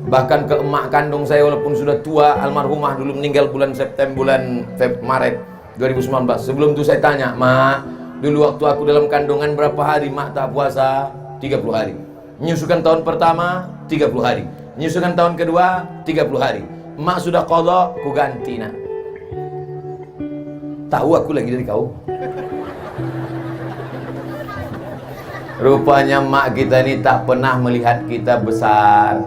bahkan ke emak kandung saya walaupun sudah tua, almarhumah dulu meninggal bulan Maret 2019. Sebelum itu saya tanya, Mak, dulu waktu aku dalam kandungan berapa hari Mak tak puasa? 30 hari. Menyusukan tahun pertama 30 hari. Menyusukan tahun kedua 30 hari. Mak sudah qadha, ku ganti nak. Tahu aku lagi dari kau. Rupanya mak kita ini tak pernah melihat kita besar.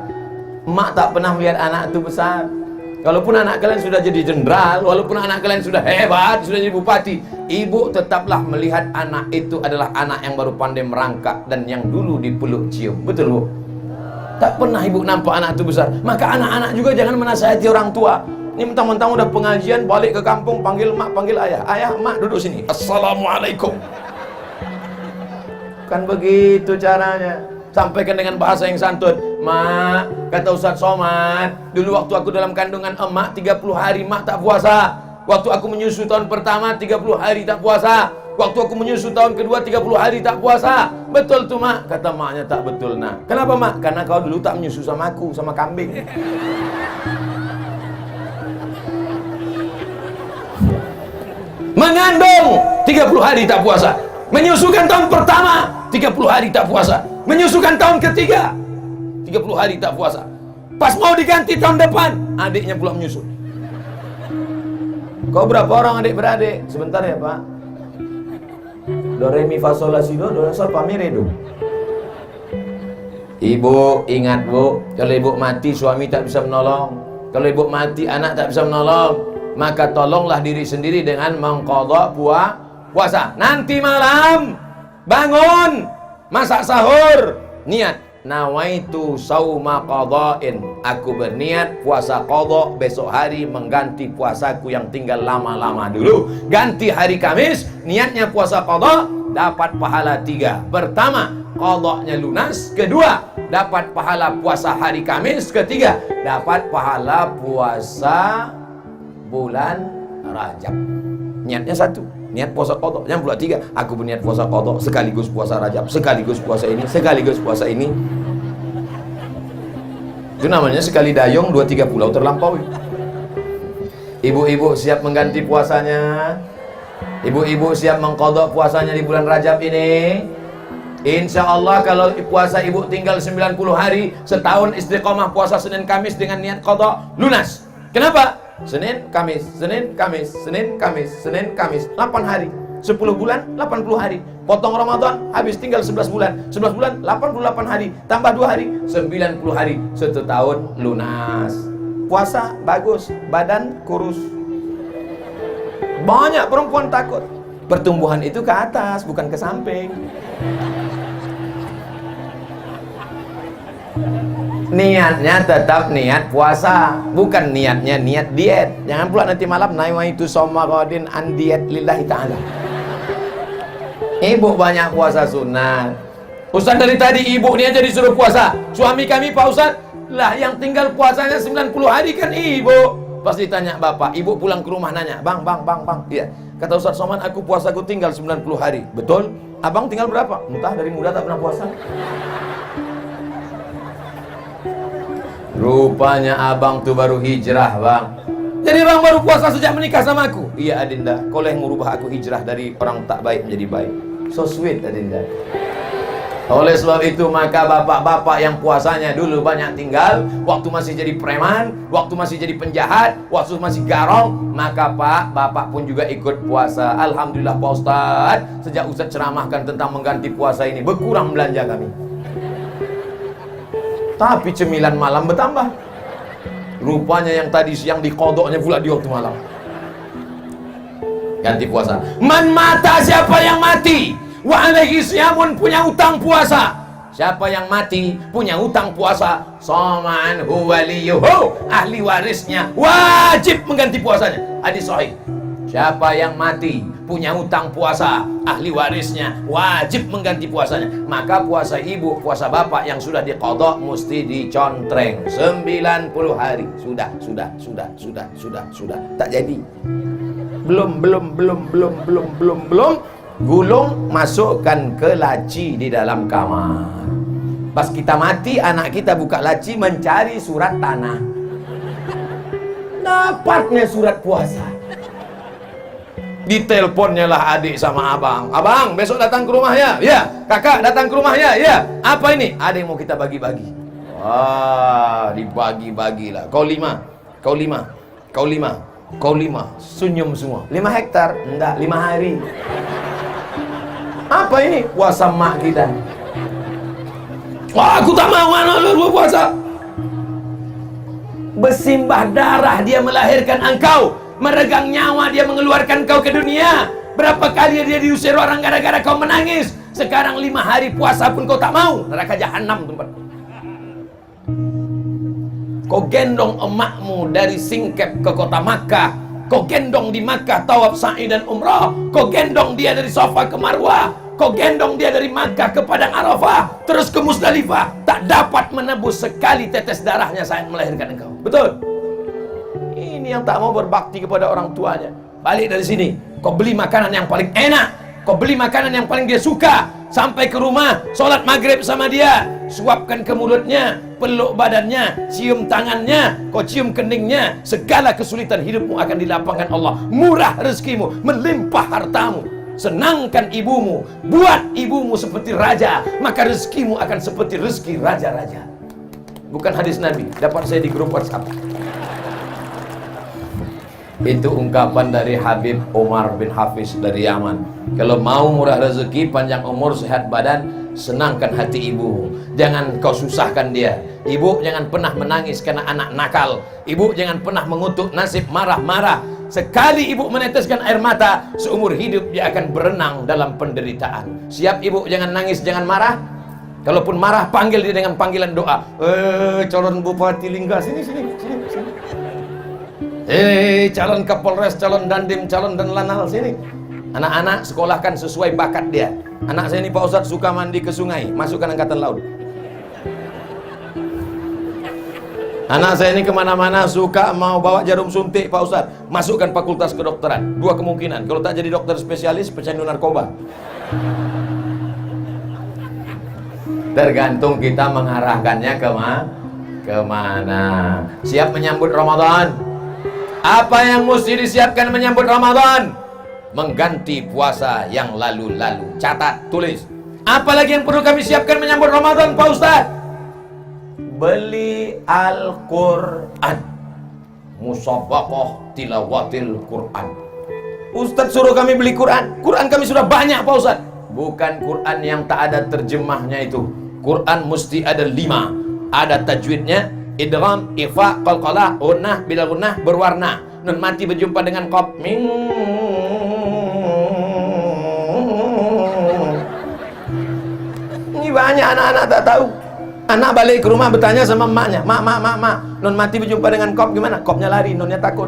Mak tak pernah melihat anak itu besar. Kalaupun anak kalian sudah jadi jenderal, walaupun anak kalian sudah hebat, sudah jadi bupati, ibu tetaplah melihat anak itu adalah anak yang baru pandai merangkak dan yang dulu dipeluk cium. Betul Bu? Tak pernah ibu nampak anak itu besar. Maka anak-anak juga jangan menasihati orang tua. Ini mentang-mentang udah pengajian, balik ke kampung, panggil mak, panggil ayah. Ayah, mak duduk sini. Assalamualaikum. Kan begitu caranya. Sampaikan dengan bahasa yang santun. Mak, kata Ustaz Somad, dulu waktu aku dalam kandungan emak 30 hari mak tak puasa. Waktu aku menyusu tahun pertama 30 hari tak puasa. Waktu aku menyusu tahun kedua 30 hari tak puasa. Betul tuh mak. Kata maknya tak betul nak. Kenapa mak? Karena kau dulu tak menyusu sama aku, sama kambing. Mengandung 30 hari tak puasa. Menyusukan tahun pertama 30 hari tak puasa. Menyusukan tahun ketiga 30 hari tak puasa. Pas mau diganti tahun depan, adiknya pula menyusul. Kau berapa orang adik-beradik? Sebentar ya Pak. Do re mi fa sol la si do sol fa mi re do. Ibu ingat Bu, kalau ibu mati suami tak bisa menolong. Kalau ibu mati anak tak bisa menolong. Maka tolonglah diri sendiri dengan mengqadha puasa. Nanti malam bangun, masak sahur, niat nawaitu sauma qadha'in. Aku berniat puasa qadha besok hari mengganti puasaku yang tinggal lama-lama dulu. Ganti hari Kamis, niatnya puasa qadha, dapat pahala 3. Pertama, qadanya lunas. Kedua, dapat pahala puasa hari Kamis. Ketiga, dapat pahala puasa bulan Rajab. Niatnya satu, niat puasa qada. Yang pula tiga, aku berniat puasa qada sekaligus puasa Rajab, sekaligus puasa ini, sekaligus puasa ini. Itu namanya sekali dayung 2-3 pulau terlampaui. Ibu-ibu siap mengganti puasanya? Ibu-ibu siap mengqadha puasanya di bulan Rajab ini? Insya Allah kalau puasa ibu tinggal 90 hari, setahun istiqomah puasa Senin Kamis dengan niat qadha, lunas. Kenapa? Senin Kamis, Senin Kamis, Senin Kamis, Senin Kamis, 8 hari. 10 bulan 80 hari. Potong Ramadan habis tinggal 11 bulan. 11 bulan 88 hari, tambah 2 hari 90 hari. 1 tahun lunas. Puasa bagus, badan kurus. Banyak perempuan takut. Pertumbuhan itu ke atas, bukan ke samping. Niatnya tetap niat puasa, bukan niatnya niat diet. Jangan pula nanti malam nawaitu shauma ghadin an diet lillahi ta'ala. Ibu banyak puasa sunat. Ustaz dari tadi ibu ni aja disuruh puasa. Suami kami Pak Ustaz, lah yang tinggal puasanya 90 hari kan ibu. Pas ditanya bapak, ibu pulang ke rumah nanya, bang. Iya. Kata Ustaz Somad, aku puasaku tinggal 90 hari. Betul? Abang tinggal berapa? Entah, dari muda tak pernah puasa. Rupanya abang tuh baru hijrah, bang. Jadi bang baru puasa sejak menikah sama aku? Iya Adinda, kau yang merubah aku hijrah dari orang tak baik menjadi baik. So sweet Adinda. Oleh sebab itu maka bapak-bapak yang puasanya dulu banyak tinggal, waktu masih jadi preman, waktu masih jadi penjahat, waktu masih garong, maka pak, bapak pun juga ikut puasa. Alhamdulillah Pak Ustaz, sejak Ustaz ceramahkan tentang mengganti puasa ini, berkurang belanja kami. Tapi cemilan malam bertambah. Rupanya yang tadi siang dikodoknya pula di waktu malam. Ganti puasa. Man mata, siapa yang mati, wa alaihi siyamun, punya utang puasa. Siapa yang mati punya utang puasa, saman huwaliyuhu, ahli warisnya wajib mengganti puasanya. Hadis sahih. Siapa yang mati punya utang puasa, ahli warisnya wajib mengganti puasanya. Maka puasa ibu, puasa bapak yang sudah diqadha mesti dicontreng 90 hari. Sudah. Tak jadi. Belum. Gulung masukkan ke laci di dalam kamar. Pas kita mati, anak kita buka laci mencari surat tanah. Dapatnya surat puasa. Diteleponnya lah adik sama abang. Abang, besok datang ke rumah ya? Ya. Kakak datang ke rumah ya? Ya. Apa ini? Ada yang mau kita bagi-bagi. Wah, dibagi-bagilah. Kau 5. Senyum semua. 5 hektar? Enggak, 5 hari. Apa ini? Puasa mak kita. Wah, aku tak mau anak lu puasa. Bersimbah darah dia melahirkan engkau. Meregang nyawa dia mengeluarkan kau ke dunia. Berapa kali dia diusir orang gara-gara kau menangis. Sekarang 5 hari puasa pun kau tak mau. Neraka jahanam tempat. Kau gendong emakmu dari Singkep ke kota Makkah. Kau gendong di Makkah tawaf sa'i dan umrah. Kau gendong dia dari Safa ke Marwah. Kau gendong dia dari Makkah ke Padang Arafah, terus ke Musdalifah. Tak dapat menebus sekali tetes darahnya saat melahirkan engkau. Betul? Ini yang tak mau berbakti kepada orang tuanya. Balik dari sini, kau beli makanan yang paling enak, kau beli makanan yang paling dia suka. Sampai ke rumah, sholat maghrib sama dia, suapkan ke mulutnya, peluk badannya, cium tangannya, kau cium keningnya. Segala kesulitan hidupmu akan dilapangkan Allah. Murah rezekimu, melimpah hartamu. Senangkan ibumu, buat ibumu seperti raja, maka rezekimu akan seperti rezeki raja-raja. Bukan hadis Nabi, dapat saya di grup WhatsApp. Itu ungkapan dari Habib Umar bin Hafiz dari Yaman. Kalau mau murah rezeki, panjang umur, sehat badan, senangkan hati ibumu. Jangan kau susahkan dia. Ibu jangan pernah menangis karena anak nakal. Ibu jangan pernah mengutuk nasib marah-marah. Sekali ibu meneteskan air mata, seumur hidup dia akan berenang dalam penderitaan. Siap ibu, jangan nangis, jangan marah. Kalaupun marah, panggil dia dengan panggilan doa. Calon Bupati Lingga, sini. Calon Kapolres, calon Dandim, calon dan Lanal, sini. Anak-anak sekolahkan sesuai bakat dia. Anak saya ini Pak Ustadz suka mandi ke sungai, masukkan angkatan laut. Anak saya ini kemana-mana suka mau bawa jarum suntik Pak Ustadz, masukkan fakultas kedokteran. Dua kemungkinan, kalau tak jadi dokter spesialis, pecandu narkoba. Tergantung kita mengarahkannya kemana. Siap menyambut Ramadan? Apa yang mesti disiapkan menyambut Ramadan? Mengganti puasa yang lalu-lalu. Catat, tulis. Apalagi yang perlu kami siapkan menyambut Ramadan Pak Ustadz? Beli Al-Quran, musabaqah tilawatil Quran. Ustadz suruh kami beli Quran. Quran kami sudah banyak Pak Ustadz. Bukan Quran yang tak ada terjemahnya itu. Quran mesti ada 5. Ada tajwidnya, idgham, ifa, qalqalah, gunnah, bila gunnah, berwarna. Nun mati berjumpa dengan qaf. Ini banyak anak-anak tak tahu. Anak balik ke rumah bertanya sama emaknya, mak, nun mati berjumpa dengan kop gimana? Kopnya lari, nunnya takut.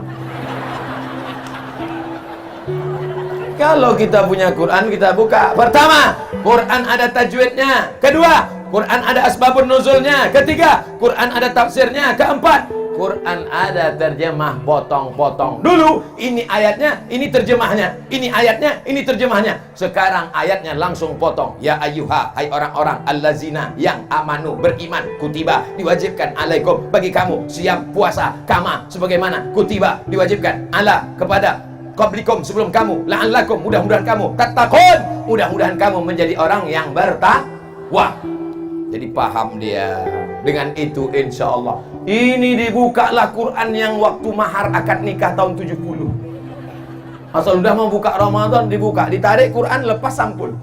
Kalau kita punya Quran, kita buka. Pertama, Quran ada tajwidnya. Kedua, Quran ada asbabun nuzulnya. Ketiga, Quran ada tafsirnya. Keempat, Quran ada terjemah potong-potong. Dulu ini ayatnya, ini terjemahnya. Ini ayatnya, ini terjemahnya. Sekarang ayatnya langsung potong. Ya ayyuha, hai orang-orang allazina yang amanu, beriman, kutiba, diwajibkan alaikum, bagi kamu siap puasa kama sebagaimana kutiba diwajibkan ala kepada qablikum, sebelum kamu, la'allakum, mudah-mudahan kamu tattaqun, mudah-mudahan kamu menjadi orang yang bertakwa. Jadi paham dia. Dengan itu insya Allah ini dibukalah Quran yang waktu mahar akad nikah tahun 70. Asal udah mau buka Ramadan dibuka, ditarik Quran lepas sampul.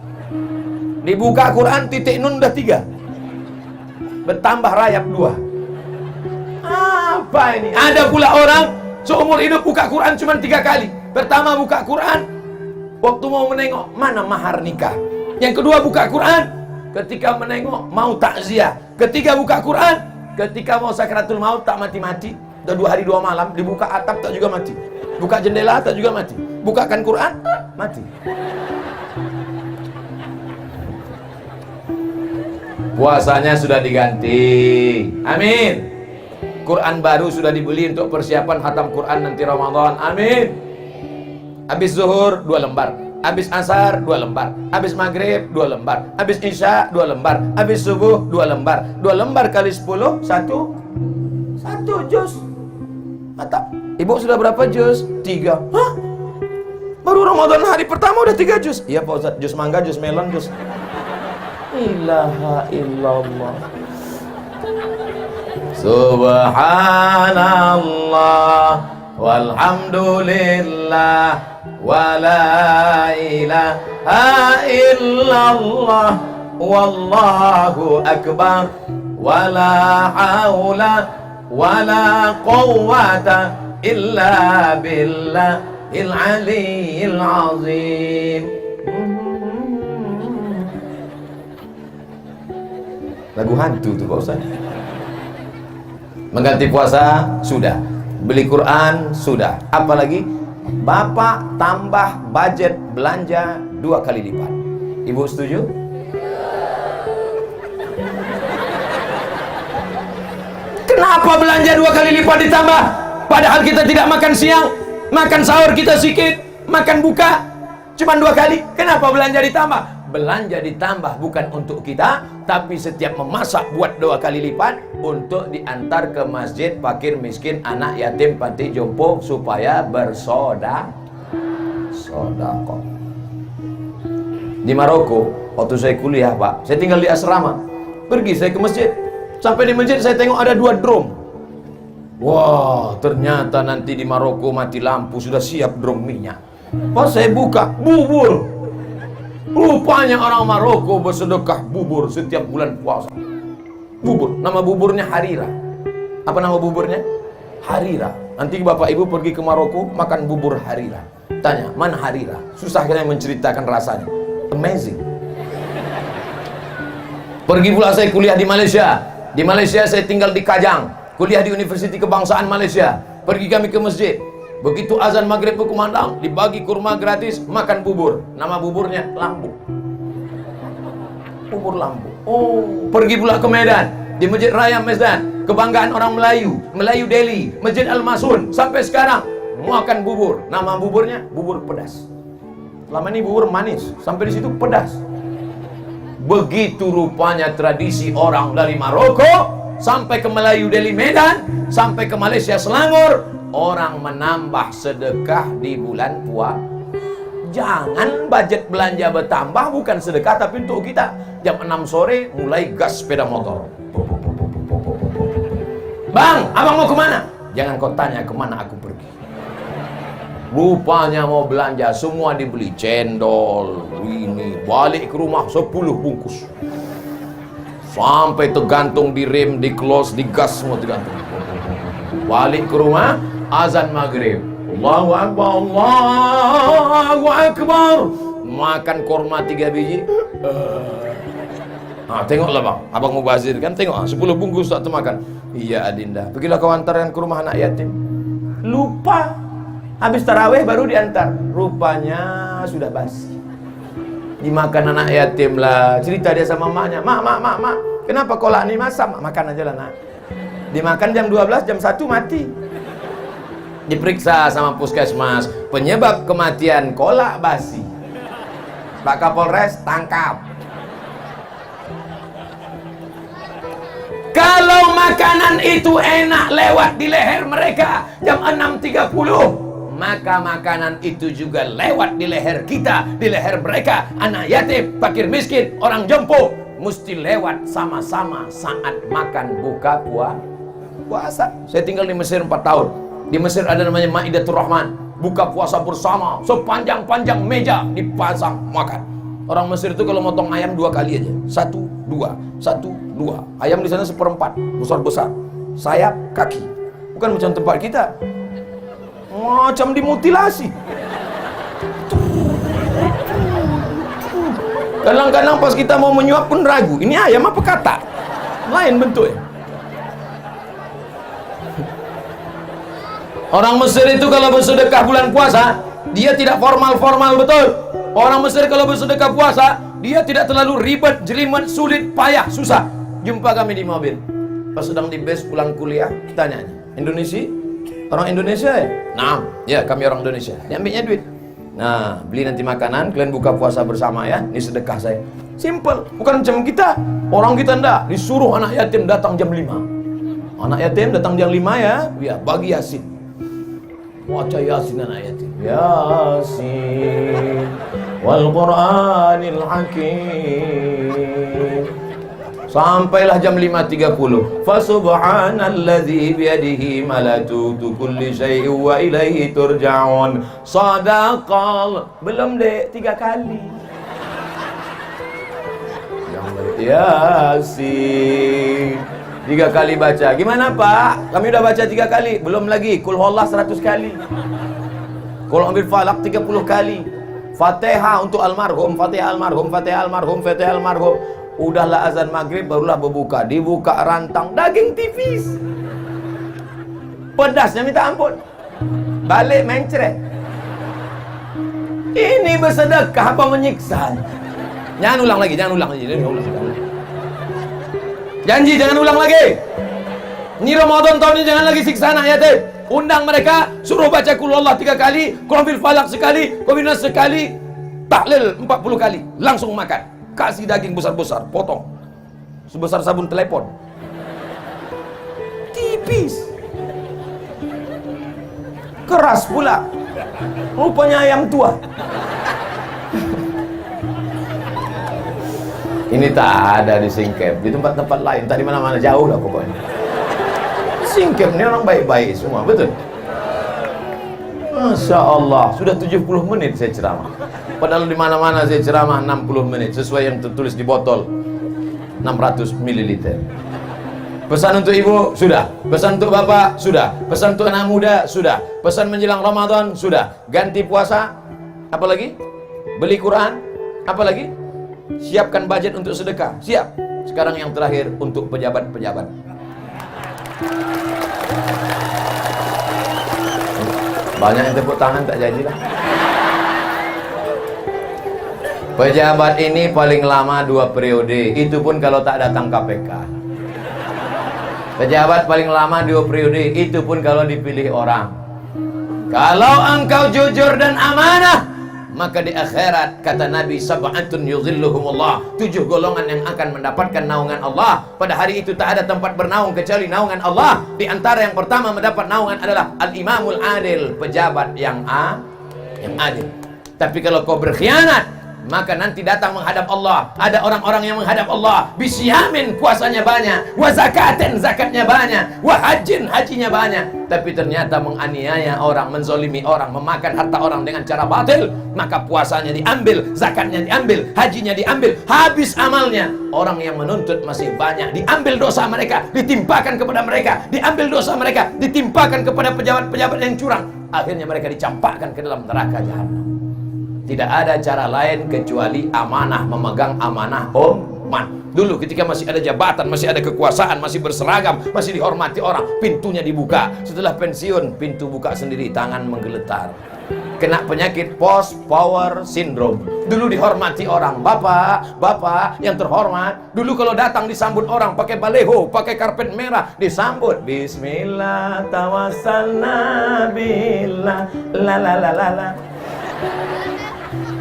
Dibuka Quran titik nun udah 3. Bertambah rayap 2. Apa ini? Ada pula orang seumur hidup buka Quran cuma 3 kali. Pertama buka Quran waktu mau menengok mana mahar nikah. Yang kedua buka Quran ketika menengok mau takziah. Ketiga buka Quran ketika mau sakratul maut tak mati-mati. Udah 2 hari 2 malam dibuka atap tak juga mati. Buka jendela tak juga mati. Bukakan Quran mati. Puasanya sudah diganti. Amin. Quran baru sudah dibeli untuk persiapan khatam Quran nanti Ramadan. Amin. Habis zuhur 2 lembar. Habis asar 2 lembar, habis maghrib 2 lembar, habis isya 2 lembar, habis subuh 2 lembar. 2 lembar kali 10 satu juz. Mata, ibu sudah berapa juz? 3. Hah? Baru Ramadan hari pertama udah 3 juz? Iya Pak Ustadz, juz mangga, juz melon, juz. Ilaha illallah. Subhanallah walhamdulillah wa la ilaha illallah wallahu akbar wa la hawla wa la quwwata illa billahil aliyyil azim. Lagu hantu tuh Pak Ustaz. Mengganti puasa sudah, beli Quran sudah, apalagi Bapak tambah budget belanja 2 kali lipat. Ibu setuju? Kenapa belanja 2 kali lipat ditambah? Padahal kita tidak makan siang, makan sahur kita sikit, makan buka cuma 2 kali. Kenapa belanja ditambah? Belanja ditambah bukan untuk kita, tapi setiap memasak buat 2 kali lipat untuk diantar ke masjid fakir miskin, anak yatim, panti jompo supaya bersedekah. Di Maroko waktu saya kuliah Pak, saya tinggal di asrama. Pergi saya ke masjid, sampai di masjid saya tengok ada 2 drum. Wah, ternyata nanti di Maroko mati lampu sudah siap drum minyak. Pas saya buka, bubur. Rupanya orang Maroko bersedekah bubur setiap bulan puasa. Bubur, nama buburnya harira. Apa nama buburnya? Harira. Nanti bapak ibu pergi ke Maroko makan bubur harira. Tanya, mana harira? Susah kita menceritakan rasanya. Amazing. Pergi pula saya kuliah di Malaysia. Di Malaysia saya tinggal di Kajang, kuliah di Universiti Kebangsaan Malaysia. Pergi kami ke masjid. Begitu azan maghrib berkumandang, dibagi kurma gratis, makan bubur. Nama buburnya lambung. bubur Lampung. Oh, pergi pula ke Medan, di Masjid Raya Medan, kebanggaan orang Melayu, Melayu Delhi, Masjid Al-Masun. Sampai sekarang makan bubur. Nama buburnya bubur pedas. Selama ini bubur manis, sampai di situ pedas. Begitu rupanya tradisi orang dari Maroko sampai ke Melayu Delhi Medan, sampai ke Malaysia Selangor, orang menambah sedekah di bulan puasa. Jangan budget belanja bertambah, bukan sedekah tapi untuk kita. Jam 6 sore mulai gas sepeda motor. Bang, abang mau kemana? Jangan kau tanya kemana aku pergi. Rupanya mau belanja, semua dibeli. Cendol, ini, balik ke rumah 10 bungkus. Sampai tergantung di rem, di close, di gas, semua tergantung. Balik ke rumah, azan maghrib. Allahu Akbar, Allahu Akbar. Makan korma 3 biji. Tengoklah bang, abang mubazir kan, tengok 10 bungkus tak termakan. Iya Adinda, pergilah kau antarkan ke rumah anak yatim. Lupa, habis tarawih baru diantar. Rupanya sudah basi. Dimakan anak yatim lah. Cerita dia sama maknya, mak, kenapa kolak ini masak? Mak, makan aja lah nak. Dimakan jam 12, jam 1 mati. Diperiksa sama puskesmas, penyebab kematian kolak basi. Pak Kapolres tangkap. Kalau makanan itu enak lewat di leher mereka jam 6.30, maka makanan itu juga lewat di leher kita, di leher mereka. Anak yatim, fakir miskin, orang jompo, mesti lewat sama-sama saat makan buka puasa. Saya tinggal di Mesir 4 tahun. Di Mesir ada namanya Maidatul Rahman, buka puasa bersama, sepanjang-panjang meja dipasang makan. Orang Mesir itu kalau motong ayam 2 kali aja, 1, 2, 1, 2. Ayam di sana 1/4, besar-besar, sayap, kaki. Bukan macam tempat kita, macam dimutilasi. Kadang-kadang pas kita mau menyuap pun ragu, ini ayam apa kata? Lain bentuknya. Orang Mesir itu kalau bersedekah bulan puasa, dia tidak formal-formal betul. Orang Mesir kalau bersedekah puasa, dia tidak terlalu ribet, jelimet, sulit, payah, susah. Jumpa kami di mobil, pas sedang di base pulang kuliah, tanya, Indonesia? Orang Indonesia ya? Nah, ya kami orang Indonesia. Dia ambilnya duit. Nah, beli nanti makanan, kalian buka puasa bersama ya. Ini sedekah saya. Simple, bukan macam kita. Orang kita enggak, disuruh anak yatim datang jam 5. Anak yatim datang jam 5 ya, bagi Yasin. Baca Yasin anak yatim. Yasin wal Qur'anil Hakim. Sampailah jam 5.30. Fa subhanalladzi biyadihi malakutu kulli syai'in wa ilaihi turja'un. Shadaqal. Belum dek, 3 kali. Yasin 3 kali baca. Gimana Pak? Kami udah baca 3 kali. Belum lagi. Qul huwallah 100 kali. Qul ambil falak 30 kali. Fatihah untuk almarhum, Fatihah almarhum, Fatihah almarhum, Fatihah almarhum. Udahlah azan maghrib barulah berbuka. Dibuka rantang daging tipis. Pedasnya minta ampun. Balik mencret. Ini bersedekah apa menyiksa? Jangan ulang lagi, jangan ulang lagi. Janji jangan ulang lagi. Ini Ramadan tahun ini jangan lagi siksa anak yatim. Undang mereka, suruh baca Qul huwallah 3 kali, Qul huwal falaq sekali, Qul huwal nas sekali, tahlil 40 kali, langsung makan. Kasih daging besar-besar, potong sebesar sabun telepon, tipis, keras pula, rupanya ayam tua. Ini tak ada di Singkep, di tempat-tempat lain, tak di mana-mana, jauh lah pokoknya. Singkep ini orang baik-baik semua, betul? Masya Allah, sudah 70 menit saya ceramah. Padahal di mana-mana saya ceramah 60 menit sesuai yang tertulis di botol 600 ml. Pesan untuk ibu sudah, pesan untuk bapak sudah, pesan untuk anak muda sudah, pesan menjelang Ramadan sudah, ganti puasa, apa lagi? Beli Quran, apa lagi? Siapkan budget untuk sedekah, siap. Sekarang yang terakhir untuk pejabat-pejabat. Banyak yang tepuk tangan tak jadilah. Pejabat ini paling lama 2 periode, itu pun kalau tak datang KPK. Pejabat paling lama 2 periode, itu pun kalau dipilih orang. Kalau engkau jujur dan amanah, maka di akhirat kata Nabi, sab'atun yuzilluhumullah, 7 golongan yang akan mendapatkan naungan Allah. Pada hari itu tak ada tempat bernaung kecuali naungan Allah. Di antara yang pertama mendapat naungan adalah al-imamul adil, pejabat yang adil. Tapi kalau kau berkhianat, maka nanti datang menghadap Allah. Ada orang-orang yang menghadap Allah bisyamin, puasanya banyak, wa zakatin, zakatnya banyak, wa hajin, hajinya banyak, tapi ternyata menganiaya orang, menzolimi orang, memakan harta orang dengan cara batil. Maka puasanya diambil, zakatnya diambil, hajinya diambil, habis amalnya. Orang yang menuntut masih banyak, diambil dosa mereka, ditimpakan kepada mereka, diambil dosa mereka, ditimpakan kepada pejabat-pejabat yang curang. Akhirnya mereka dicampakkan ke dalam neraka jahanam. Tidak ada cara lain kecuali amanah, memegang amanah umat. Dulu ketika masih ada jabatan, masih ada kekuasaan, masih berseragam, masih dihormati orang, pintunya dibuka. Setelah pensiun, pintu buka sendiri, tangan menggeletar. Kena penyakit post power syndrome. Dulu dihormati orang, bapak yang terhormat. Dulu kalau datang disambut orang pakai baleho, pakai karpet merah, disambut bismillah tawassalna billah la la la la la.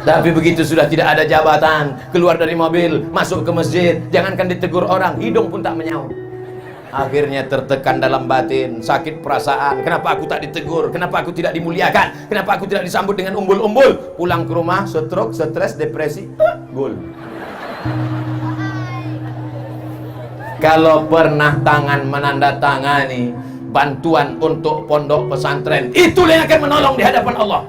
Tapi begitu sudah tidak ada jabatan, keluar dari mobil, masuk ke masjid, jangankan ditegur orang, hidung pun tak menyaut. Akhirnya tertekan dalam batin, sakit perasaan. Kenapa aku tak ditegur? Kenapa aku tidak dimuliakan? Kenapa aku tidak disambut dengan umbul-umbul? Pulang ke rumah, stroke, stres, depresi, gol. Kalau pernah tangan menandatangani bantuan untuk pondok pesantren, itulah yang akan menolong di hadapan Allah.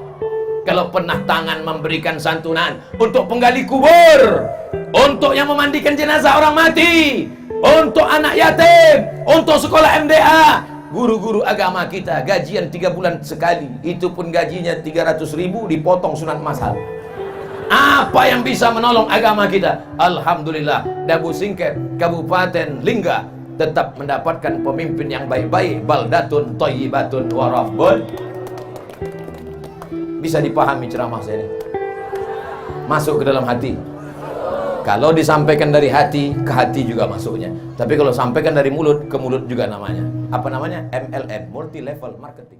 Kalau pernah tangan memberikan santunan untuk penggali kubur, untuk yang memandikan jenazah orang mati, untuk anak yatim, untuk sekolah MDA, guru-guru agama kita gajian 3 bulan sekali, itu pun gajinya 300.000 dipotong sunat masal. Apa yang bisa menolong agama kita? Alhamdulillah, Dabu Singket, Kabupaten Lingga tetap mendapatkan pemimpin yang baik-baik. Baldatun thayyibatun wa rabbun. Bisa dipahami ceramah saya ini? Masuk ke dalam hati. Kalau disampaikan dari hati, ke hati juga masuknya. Tapi kalau sampaikan dari mulut, ke mulut juga namanya. Apa namanya? MLM, multi level marketing.